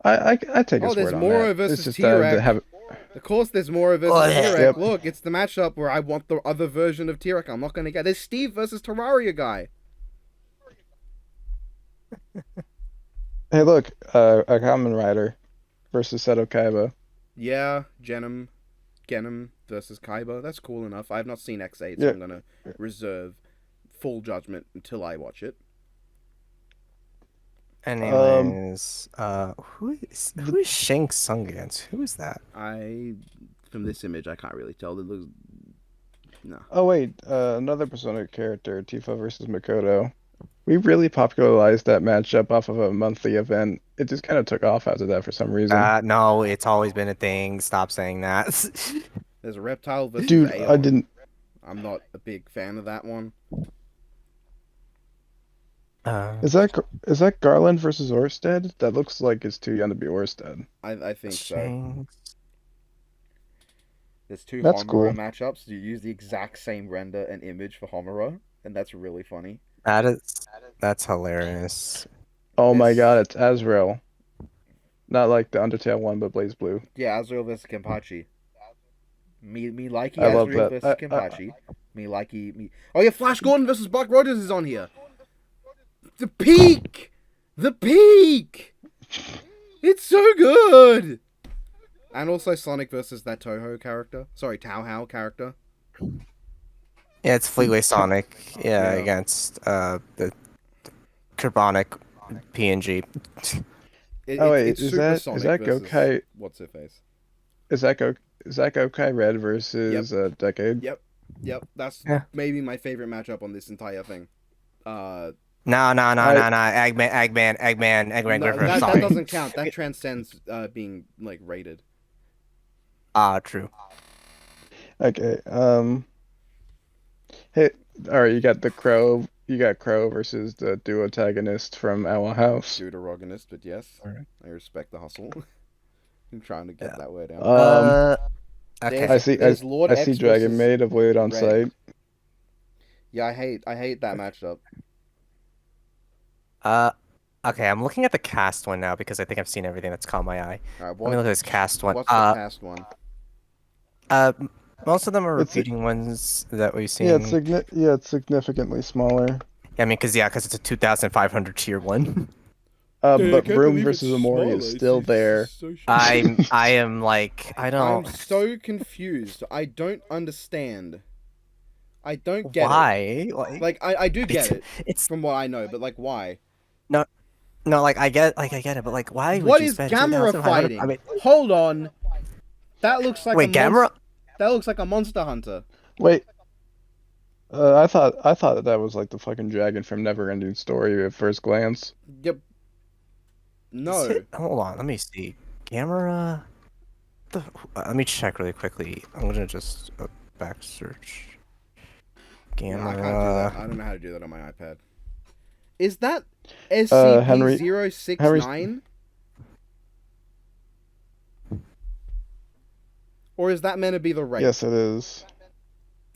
B: I take his word on that.
A: Oh, there's Moro versus T-Rex. Of course, there's Moro versus T-Rex.
B: Yep.
A: Look, it's the matchup where I want the other version of T-Rex. I'm not going to get... There's Steve versus Terraria guy.
B: Hey, look, a Kamen Rider versus Seto Kaiba.
A: Yeah, Genom versus Kaiba. That's cool enough. I've not seen X8, so
B: Yeah.
A: I'm going to reserve full judgment until I watch it.
C: Anyways, who is Shang Tsung against? Who is that?
A: From this image, I can't really tell. It looks... No.
B: Oh wait, another Persona character, Tifa versus Makoto. We really popularized that matchup off of a monthly event. It just kind of took off after that for some reason.
C: No, it's always been a thing. Stop saying that.
A: There's a Reptile versus
B: Dude,
A: Aeon.
B: I didn't.
A: I'm not a big fan of that one.
B: Is that Garland versus Orsted? That looks like it's too young to be Orsted.
A: I think so.
C: Shang-
A: There's two
B: That's
A: Homura
B: cool.
A: matchups. You use the exact same render and image for Homura, and that's really funny.
C: That's hilarious.
B: Oh my
A: This-
B: god, it's Azrael. Not like the Undertale one, but Blaze Blue.
A: Yeah, Azrael versus Kenpachi. Me likey
B: I love
A: Azrael
B: that.
A: versus Kenpachi. Me likey me. Oh yeah, Flash Gordon versus Buck Rogers is on here. The peak, the peak. It's so good. And also Sonic versus that Toho character. Sorry, Tao character.
C: Yeah, it's Fleetway Sonic. Yeah,
A: Yeah.
C: against the Carbonic PNG.
B: Oh wait,
A: it's
B: is
A: Super
B: that
A: Sonic
B: Gokai?
A: versus what's her face?
B: Is that Gokai Red versus Decade?
A: Yep. That's
C: Yeah.
A: maybe my favorite matchup on this entire thing.
C: No. Eggman
A: No,
C: Griffith.
A: that
C: Sorry.
A: doesn't count. That transcends being like rated.
C: True.
B: Okay. Hey, all right. You got Crow versus the duotagonist from Owl House.
A: Deuterogonist, but yes,
B: Alright.
A: I respect the hustle. I'm trying to get that word out.
C: Okay.
A: There's Lord
B: I
A: X
B: see Dragon
A: versus
B: Maid of Blade on
A: Red.
B: site.
A: Yeah, I hate that matchup.
C: Okay, I'm looking at the cast one now because I think I've seen everything that's caught my eye.
A: All right,
C: Let me look at this cast one.
A: what's the past one?
C: Most of them are
B: It's a-
C: repeating ones that we've seen.
B: Yeah, it's significantly smaller.
C: I mean, because it's a 2,500 tier one.
B: But Broom versus Amori is still there.
C: I am like, I
A: I'm
C: don't.
A: so confused. I don't understand. I don't get it.
C: Why?
A: Like I do get it
C: It's
A: from what I know, but like why?
C: no, like I get it, but like why?
A: What
C: would you
A: is
C: spend
A: Gamera
C: 2,500?
A: fighting?
C: I mean,
A: Hold on. That looks like
C: wait, Gamera?
A: That looks like a Monster Hunter.
B: Wait. I thought that was like the fucking dragon from Neverending Story at first glance.
A: Yep. No.
C: Hold on, let me see. Gamera. the? Let me check really quickly. I'm gonna just back search.
A: No, I can't do that.
C: Gamera.
A: I don't know how to do that on my iPad. Is that
B: Henry,
A: SCP-069? Or is that meant to be the race?
B: yes, it is.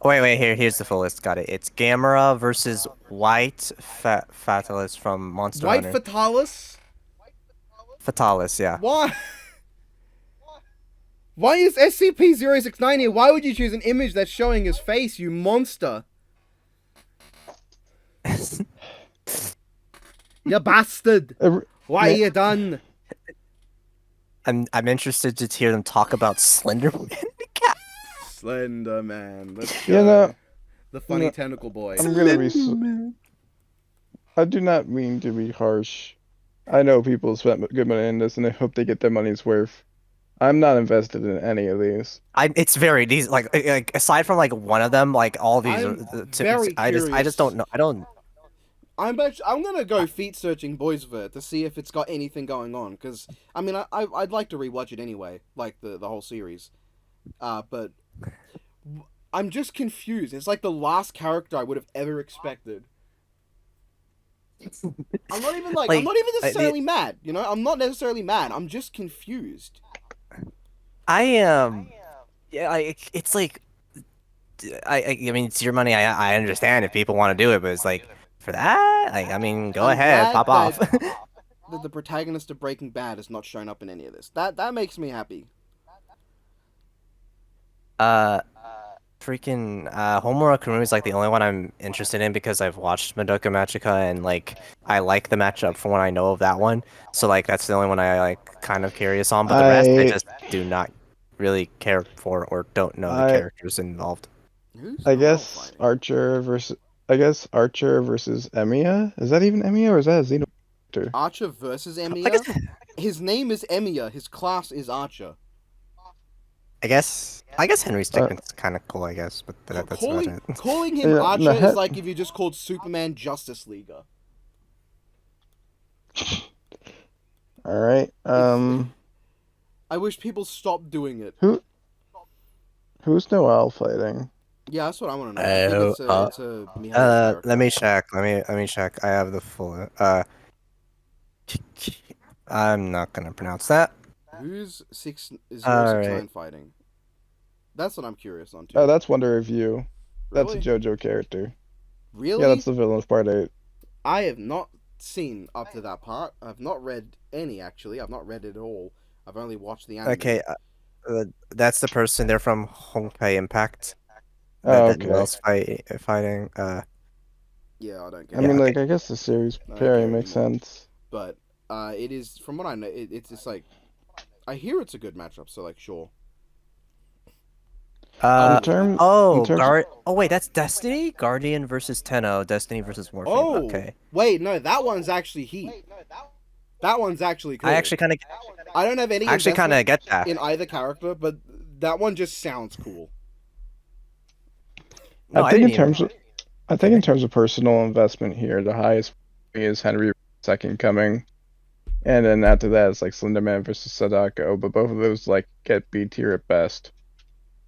C: Oh, wait, here's the full list. Got it. It's Gamera versus White Fatalis from Monster
A: White
C: Hunter.
A: Fatalis?
C: Fatalis, yeah.
A: Why? Why is SCP-069 here? Why would you choose an image that's showing his face, you monster? You bastard! What have you done?
C: I'm interested to hear them talk about Slenderman.
A: Slender Man. Let's
B: Yeah,
A: go.
B: no,
A: The funny
B: no,
A: tentacle boy.
B: I'm gonna be. I do not mean to be harsh. I know people spent good money in this, and I hope they get their money's worth. I'm not invested in any of these.
C: It's very these like aside from like one of them, like all these
A: I'm
C: are.
A: very
C: I just
A: curious.
C: don't know. I don't.
A: I'm gonna go feet searching Boysvert to see if it's got anything going on. Because I mean, I'd like to rewatch it anyway, like the whole series. But I'm just confused. It's like the last character I would have ever expected. I'm not even like I'm not even necessarily mad. You know, I'm not necessarily mad. I'm just confused.
C: I am. Yeah, it's like. I mean, it's your money. I understand if people want to do it, but it's like for that. Like, I mean, go
A: I'm
C: ahead,
A: glad
C: pop off.
A: that the protagonist of Breaking Bad has not shown up in any of this. That makes me happy.
C: Freaking Homura Kurumi is like the only one I'm interested in because I've watched Madoka Magica and like I like the matchup from what I know of that one. So like that's the only one I like kind of curious on. But the rest I just do not really care for or don't know the characters involved.
B: I guess Archer versus Emiya. Is that even Emiya or is that a Xeno character?
A: Archer versus Emiya. His name is Emiya. His class is Archer.
C: I guess Henry Stickmin's kind of cool. I guess, but that's about it.
A: Calling him Archer is like if you just called Superman Justice Leaguer.
B: All right.
A: I wish people stopped doing it.
B: Who's Noel fighting?
A: Yeah, that's what I want to know. I think it's a Mihaly
C: let me check. Let me check. I have the full. I'm not gonna pronounce that.
A: Who's 069 fighting? That's what I'm curious on too.
B: Oh, that's Wonder Review.
A: Really?
B: That's a JoJo character.
A: Really?
B: Yeah, that's the villain of Part 8.
A: I have not seen up to that part. I've not read any, actually. I've not read it all. I've only watched the anime.
C: Okay, that's the person. They're from Honkai Impact.
B: Oh, okay.
C: Noel's fighting.
A: Yeah, I don't get
B: I mean, like, I guess the series pairing makes sense.
A: But it is, from what I know, it's just like, I hear it's a good matchup, so like, sure.
C: Oh wait, that's Destiny? Guardian versus Tenno, Destiny versus Morphine.
A: Oh,
C: okay.
A: Wait, no, that one's actually Heat. That one's actually cool.
C: I actually kind of.
A: I don't have any.
C: I actually kind of get that
A: in either character, but that one just sounds cool.
B: No, I think in terms of personal investment here, the highest is Henry Second Coming, and then after that it's like Slenderman versus Sadako. But both of those like get B tier at best.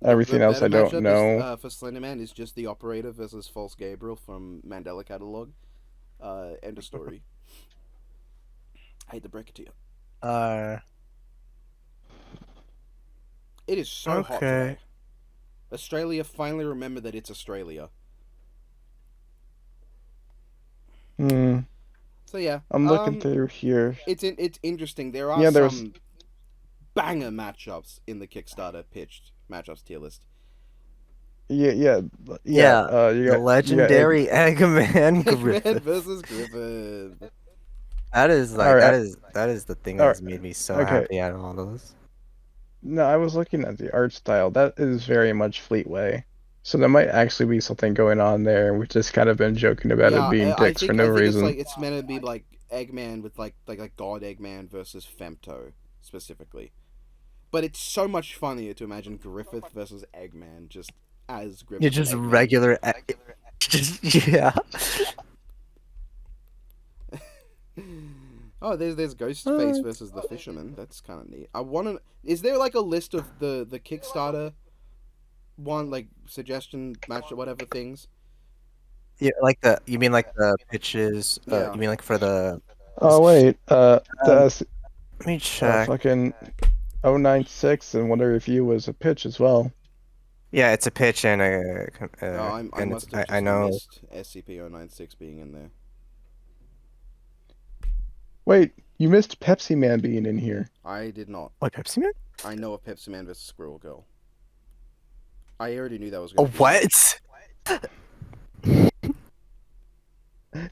B: Everything else I don't know.
A: For Slenderman is just the Operator versus False Gabriel from Mandela Catalog. End of story. I hate to break it to you. It is so hot today. Australia finally remembered that it's Australia. So yeah,
B: I'm looking through here.
A: It's interesting. There are some banger matchups in the Kickstarter pitched matchups tier list.
C: Yeah. You got the legendary Eggman Griffith
A: versus Griffith.
C: That is like that is the thing that's made me so happy out of all those.
B: No, I was looking at the art style. That is very much Fleetway. So there might actually be something going on there. We've just kind of been joking about it being dicks for no reason.
A: It's meant to be like Eggman with like God Eggman versus Femto specifically. But it's so much funnier to imagine Griffith versus Eggman just as Griffith.
C: You're just regular.
A: Oh, there's Ghostface
C: Uh,
A: versus the Fisherman. That's kind of neat. I want to. Is there like a list of the Kickstarter one, like suggestion match or whatever things?
C: yeah, you mean like the pitches?
A: Yeah.
C: You mean like for the?
B: Oh wait,
C: Um,
B: the
C: let me check.
B: fucking 096 and Wonder If You was a pitch as well.
C: Yeah, it's a pitch
A: Oh, I
C: and it's
A: must have
C: I
A: just
C: know.
A: missed SCP-096 being in there.
B: Wait, you missed Pepsi Man being in here.
A: I did not.
C: What, Pepsi Man?
A: I know of Pepsi Man vs Squirrel Girl. I already knew that was
C: Oh,
A: going to be in there.
C: what?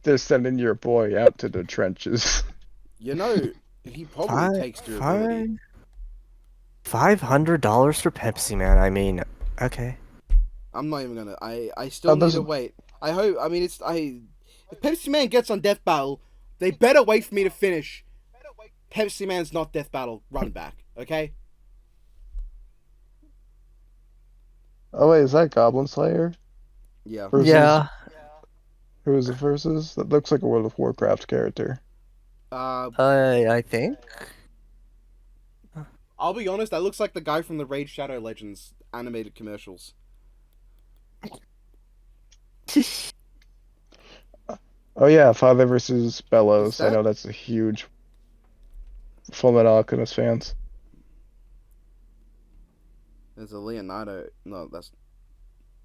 B: They're sending your boy out to the trenches.
A: You know, he probably
C: Five,
A: takes durability.
C: $500 for Pepsi Man. I mean, okay.
A: I'm not even gonna. I still
B: Oh,
A: need
B: those
A: to wait. I hope. I mean, If Pepsi Man gets on Death Battle, they better wait for me to finish. Pepsi Man's not Death Battle. Run back, okay?
B: Oh wait, is that Goblin Slayer?
A: Yeah.
B: Versus
C: Yeah.
B: who is it versus? That looks like a World of Warcraft character.
C: I think.
A: I'll be honest. That looks like the guy from the Raid Shadow Legends animated commercials.
B: Oh yeah, Father versus Bellows.
A: Is
B: I
A: that-
B: know that's a huge Fullmetal Alchemist fans.
A: There's a Leonardo. No, that's.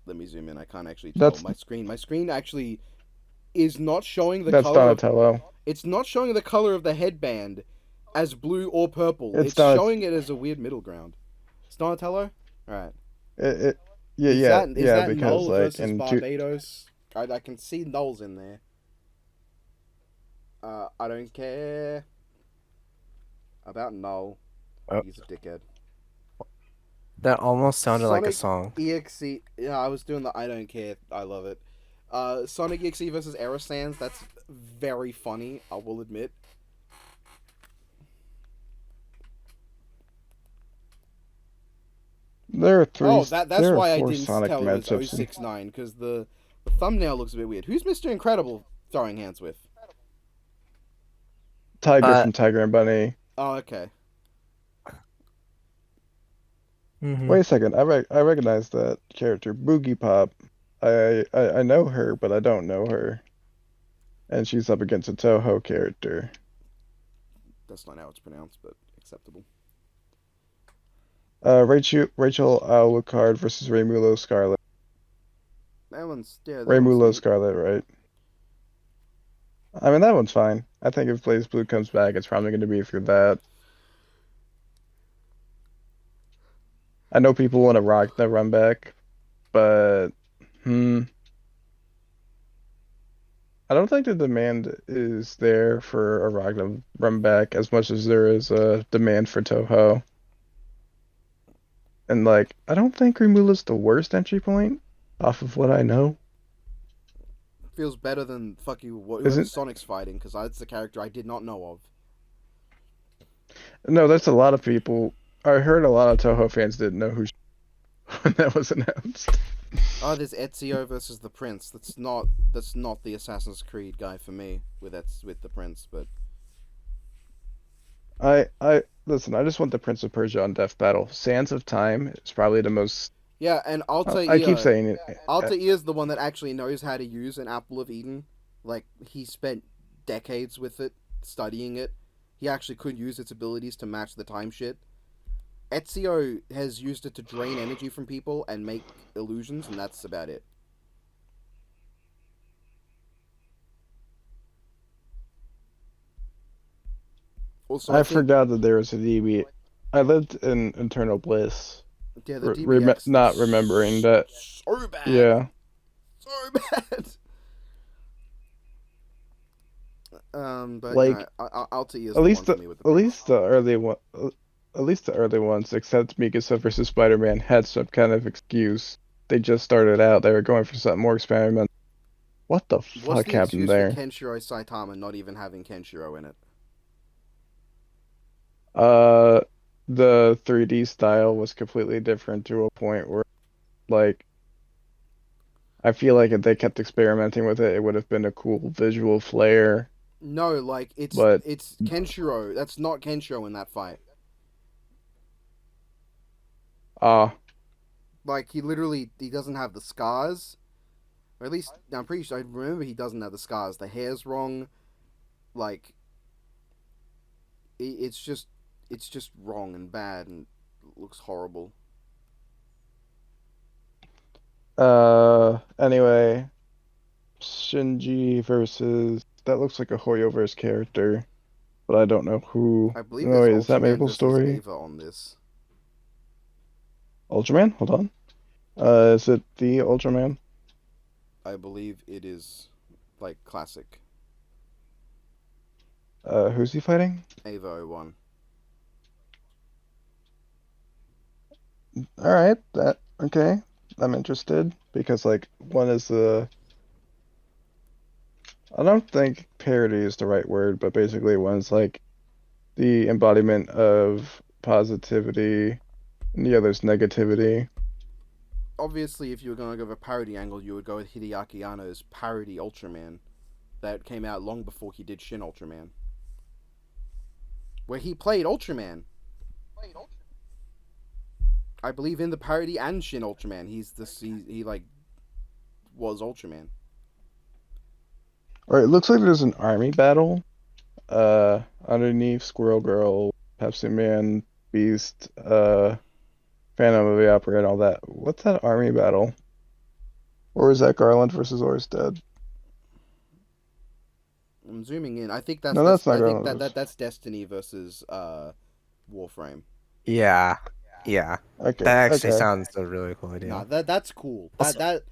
A: Let me zoom in. I can't actually tell.
B: That's
A: My screen actually is not showing the
B: that's
A: color.
B: Donatello.
A: It's not showing the color of the headband as blue or purple.
B: It's
A: It's
B: Donat-
A: showing it as a weird middle ground. It's Donatello? Alright.
B: Yeah,
A: Is
B: yeah,
A: that
B: yeah. Because
A: Null
B: like
A: versus Barbados? I can see Nulls in there. I don't care about Null.
C: Oh.
A: He's a dickhead.
C: That almost sounded like a
A: Sonic
C: song.
A: EXE. Yeah, I was doing the I don't care. I love it. Sonic EXE versus Aerosands. That's very funny, I will admit.
B: There are three.
A: Oh, that's
B: there
A: why
B: are
A: I
B: four
A: didn't
B: Sonic
A: tell it was
B: matchups.
A: 069, because the thumbnail looks a bit weird. Who's Mr. Incredible throwing hands with?
B: Tiger from Tiger and Bunny.
A: Oh, okay.
B: Wait a second. I recognize that character, Boogie Pop. I know her, but I don't know her. And she's up against a Toho character.
A: That's not how it's pronounced, but acceptable.
B: Rachel Alucard versus Raymulo Scarlet.
A: That one's
B: Raymulo Scarlet, right? I mean, that one's fine. I think if Blaze Blue comes back, it's probably going to be for that. I know people want to rock the run back, but I don't think the demand is there for a Ragnar run back as much as there is a demand for Toho. And like, I don't think Remula's the worst entry point off of what I know.
A: Feels better than fucking whoever
B: Isn't-
A: Sonic's fighting, because that's the character I did not know of.
B: No, that's a lot of people. I heard a lot of Toho fans didn't know who when that was announced.
A: Oh, there's Ezio versus the Prince. That's not the Assassin's Creed guy for me with the Prince, but
B: I listen. I just want the Prince of Persia on Death Battle. Sands of Time is probably the most.
A: yeah, and Altair.
B: I keep saying it.
A: Altair is the one that actually knows how to use an Apple of Eden. Like, he spent decades with it, studying it. He actually could use its abilities to match the time shit. Ezio has used it to drain energy from people and make illusions, and that's about it. Also,
B: I
A: think-
B: forgot that there was a DB. I lived in Eternal Bliss,
A: Yeah, the DBX
B: not remembering that.
A: so bad.
B: Yeah,
A: So bad. But
B: Like,
A: you know, Altair is
B: at least
A: the one
B: the
A: for me with
B: at least the early one, at least the early ones, except Mikasa versus Spider-Man, had some kind of excuse. They just started out. They were going for something more experimental. What the
A: What's
B: fuck
A: the excuse
B: happened there?
A: for Kenshiro Saitama not even having Kenshiro in it?
B: The 3D style was completely different to a point where, like, I feel like if they kept experimenting with it, it would have been a cool visual flair.
A: No, like
B: but
A: it's Kenshiro. That's not Kenshiro in that fight.
B: ah,
A: Like he doesn't have the scars, or at least I'm pretty sure. I remember he doesn't have the scars. The hair's wrong. Like it's just wrong and bad and looks horrible.
B: anyway, Shinji versus that looks like a Hoyoverse character, but I don't know who.
A: I believe
B: No,
A: there's
B: wait, is that
A: Ultraman
B: Maple's
A: versus
B: story?
A: Ava on this.
B: Ultraman? Hold on. Is it the Ultraman?
A: I believe it is like classic
B: Who's he fighting?
A: Ava 01.
B: All right, that okay. I'm interested because like one is the I don't think parody is the right word, but basically one's like the embodiment of positivity and the other's negativity.
A: Obviously, if you were going to go with a parody angle, you would go with Hideaki Anno's parody Ultraman that came out long before he did Shin Ultraman, where he played Ultraman. I believe in the parody and Shin Ultraman, he like was Ultraman.
B: All right, it looks like there's an army battle. Underneath Squirrel Girl, Pepsi Man, Beast, Phantom of the Opera, and all that. What's that army battle? Or is that Garland versus Orsted?
A: I'm zooming in. I think
B: No, that's not
A: I think
B: Garland versus.
A: that's Destiny versus Warframe.
C: Yeah, yeah.
B: Okay,
C: That actually
B: okay.
C: sounds a really cool
A: Nah,
C: idea.
A: that's cool.
C: Also,
A: That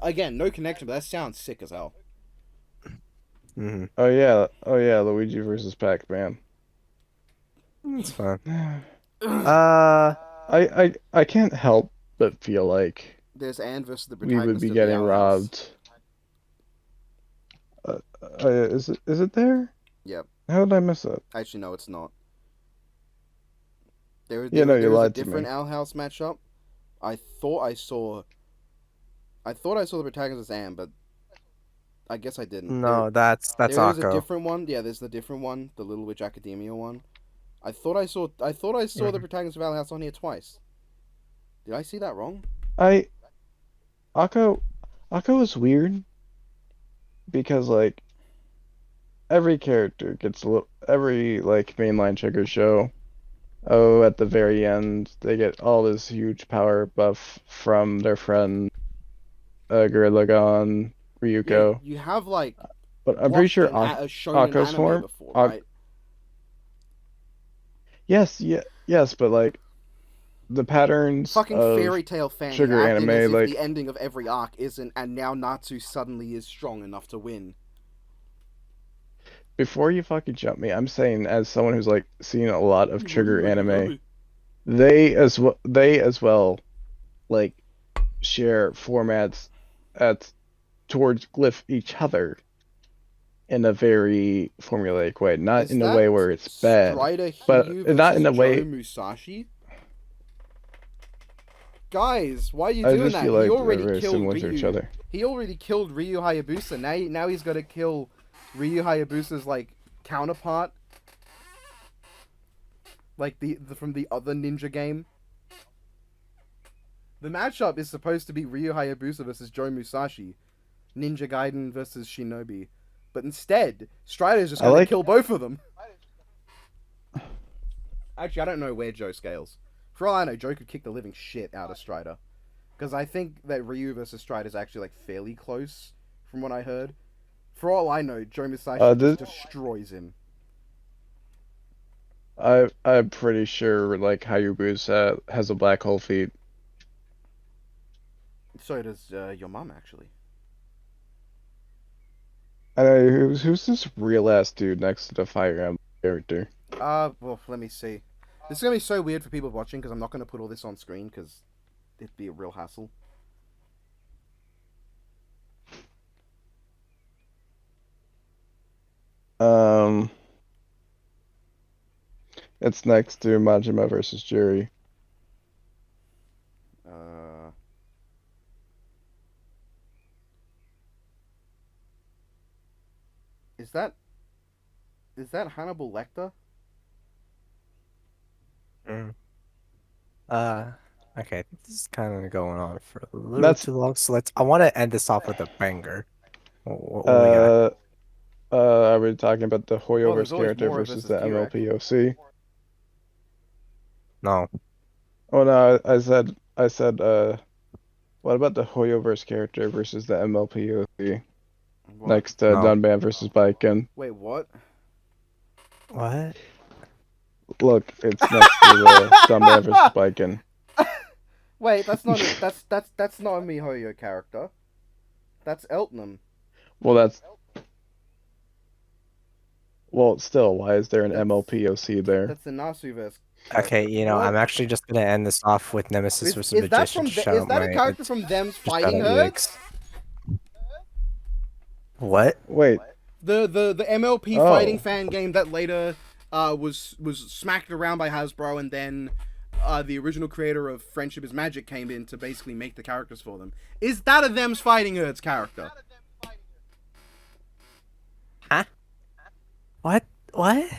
A: again, no connection, but that sounds sick as hell.
C: mm-hmm.
B: Oh yeah, Luigi versus Pac-Man.
C: It's fun.
B: I I can't help but feel like
A: There's Anne versus the
B: we would
A: protagonist
B: be
A: of the
B: getting
A: Owl House.
B: robbed. Is it there?
A: Yep.
B: How did I miss it?
A: Actually, no, it's not.
B: Yeah, no, you
A: There is a
B: lied to
A: different
B: me.
A: Owl House matchup. I thought I saw. I thought I saw the protagonist as Anne, but I guess I didn't.
C: No, that's
A: There is a
C: Akko.
A: different one. Yeah, there's the different one, the Little Witch Academia one. I thought I saw the
C: Mhm.
A: protagonist of Owl House on here twice. Did I see that wrong?
B: I Akko Akko is weird because like every character gets a little every like mainline trigger show. Oh, at the very end, they get all this huge power buff from their friend Gorilla Gon,
A: Yeah,
B: Ryuko.
A: you have like
B: But I'm pretty
A: watched
B: sure
A: a shonen
B: Akko's
A: anime
B: form.
A: before, right?
B: Yes, yes, but like the patterns
A: Fucking
B: of
A: fairy tale fan here,
B: sugar
A: acting as
B: anime,
A: if the
B: like
A: ending of every arc isn't, and now Natsu suddenly is strong enough to win.
B: before you fucking jump me, I'm saying as someone who's like seen a lot of
A: Why
B: trigger
A: you making fun of
B: anime,
A: me?
B: they as well like share formats at towards glyph each other in a very formulaic way, not
A: Is
B: in a
A: that
B: way where it's bad,
A: Strider
B: but
A: Hiryu
B: not
A: versus
B: in a
A: Joe
B: way.
A: Musashi? Guys, why are you
B: I
A: doing
B: just
A: that?
B: feel like they're very similar to each other.
A: He already killed Ryu Hayabusa. Now he's got to kill Ryu Hayabusa's like counterpart, like the from the other ninja game. The matchup is supposed to be Ryu Hayabusa versus Joe Musashi, Ninja Gaiden versus Shinobi, but instead Strider's just
B: I
A: going to
B: like
A: kill both of them. Actually, I don't know where Joe scales. For all I know, Joe could kick the living shit out of Strider. Because I think that Ryu versus Strider is actually like fairly close, from what I heard. For all I know, Joe Musashi just
B: this
A: destroys him.
B: I'm pretty sure like Hayabusa has a black hole feat.
A: So does your mom, actually.
B: I know who's this real ass dude next to the Fire Emblem character.
A: Well, let me see. This is going to be so weird for people watching because I'm not going to put all this on screen because it'd be a real hassle.
B: Um, it's next to Majima versus Jury.
A: Uh, is that Is that Hannibal Lecter?
C: Okay, this is kind of going on for a little
B: That's
C: too long, so I want to end this off with a banger. What we got?
B: Are we talking about the
A: Oh, there's
B: Hoyoverse
A: always
B: character
A: more
B: versus
A: versus
B: the
A: T-Rex.
B: MLPOC?
C: No.
B: Oh no, I said, what about the Hoyoverse character versus the MLPOC?
A: What?
B: Next to
C: No.
B: Dunban versus Baiken.
A: Wait, what?
C: What?
B: Look, it's next to the Dunban versus Baiken.
A: Wait, that's not that's not a MiHoYo character. That's Eltnum.
B: Well, still, why is there an
A: That's-
B: MLPOC there?
A: That's the Nasuverse.
C: Okay,
A: What?
C: I'm actually just gonna end this off with Nemesis versus
A: Is that
C: Magician.
A: from? Is that a character from Them's Fighting Herds?
C: What?
B: Wait,
A: The MLP
B: Oh.
A: fighting fan game that later was smacked around by Hasbro, and then the original creator of Friendship is Magic came in to basically make the characters for them. Is that a Them's Fighting Herds character?
C: Huh? What? What?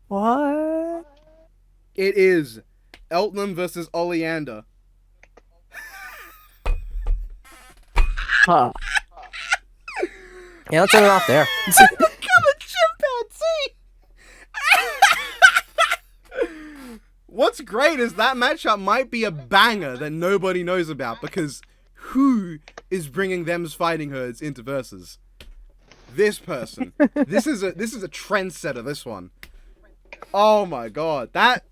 C: What?
A: It is Eltnum versus Oleander.
C: Huh. Yeah, let's end it off there.
A: Become a chimpanzee. What's great is that matchup might be a banger that nobody knows about, because who is bringing Them's Fighting Herds into versus? This person. This is a trendsetter. This one. Oh my god, that.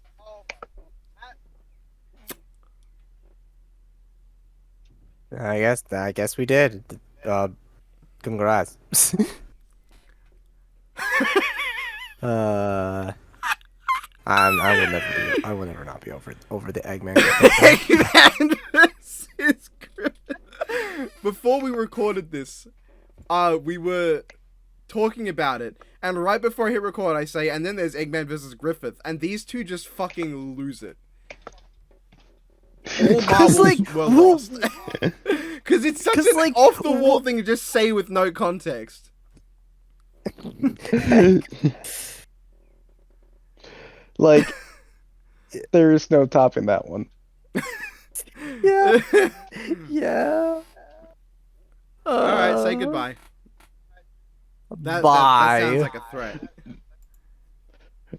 C: I guess we did. Congrats. I will never not be over the Eggman.
A: Eggman versus Griffith. Before we recorded this, we were talking about it, and right before I hit record, I say, and then there's Eggman versus Griffith, and these two just fucking lose it. All marbles were lost. Because it's such an off-the-wall thing to just say with no context.
B: like, there is no topping that one.
C: Yeah. Yeah.
A: Alright, say goodbye. That sounds like a threat.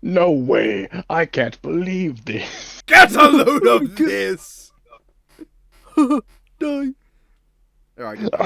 B: No way! I can't believe this.
A: Get a load of this! Die. Alright, goodbye.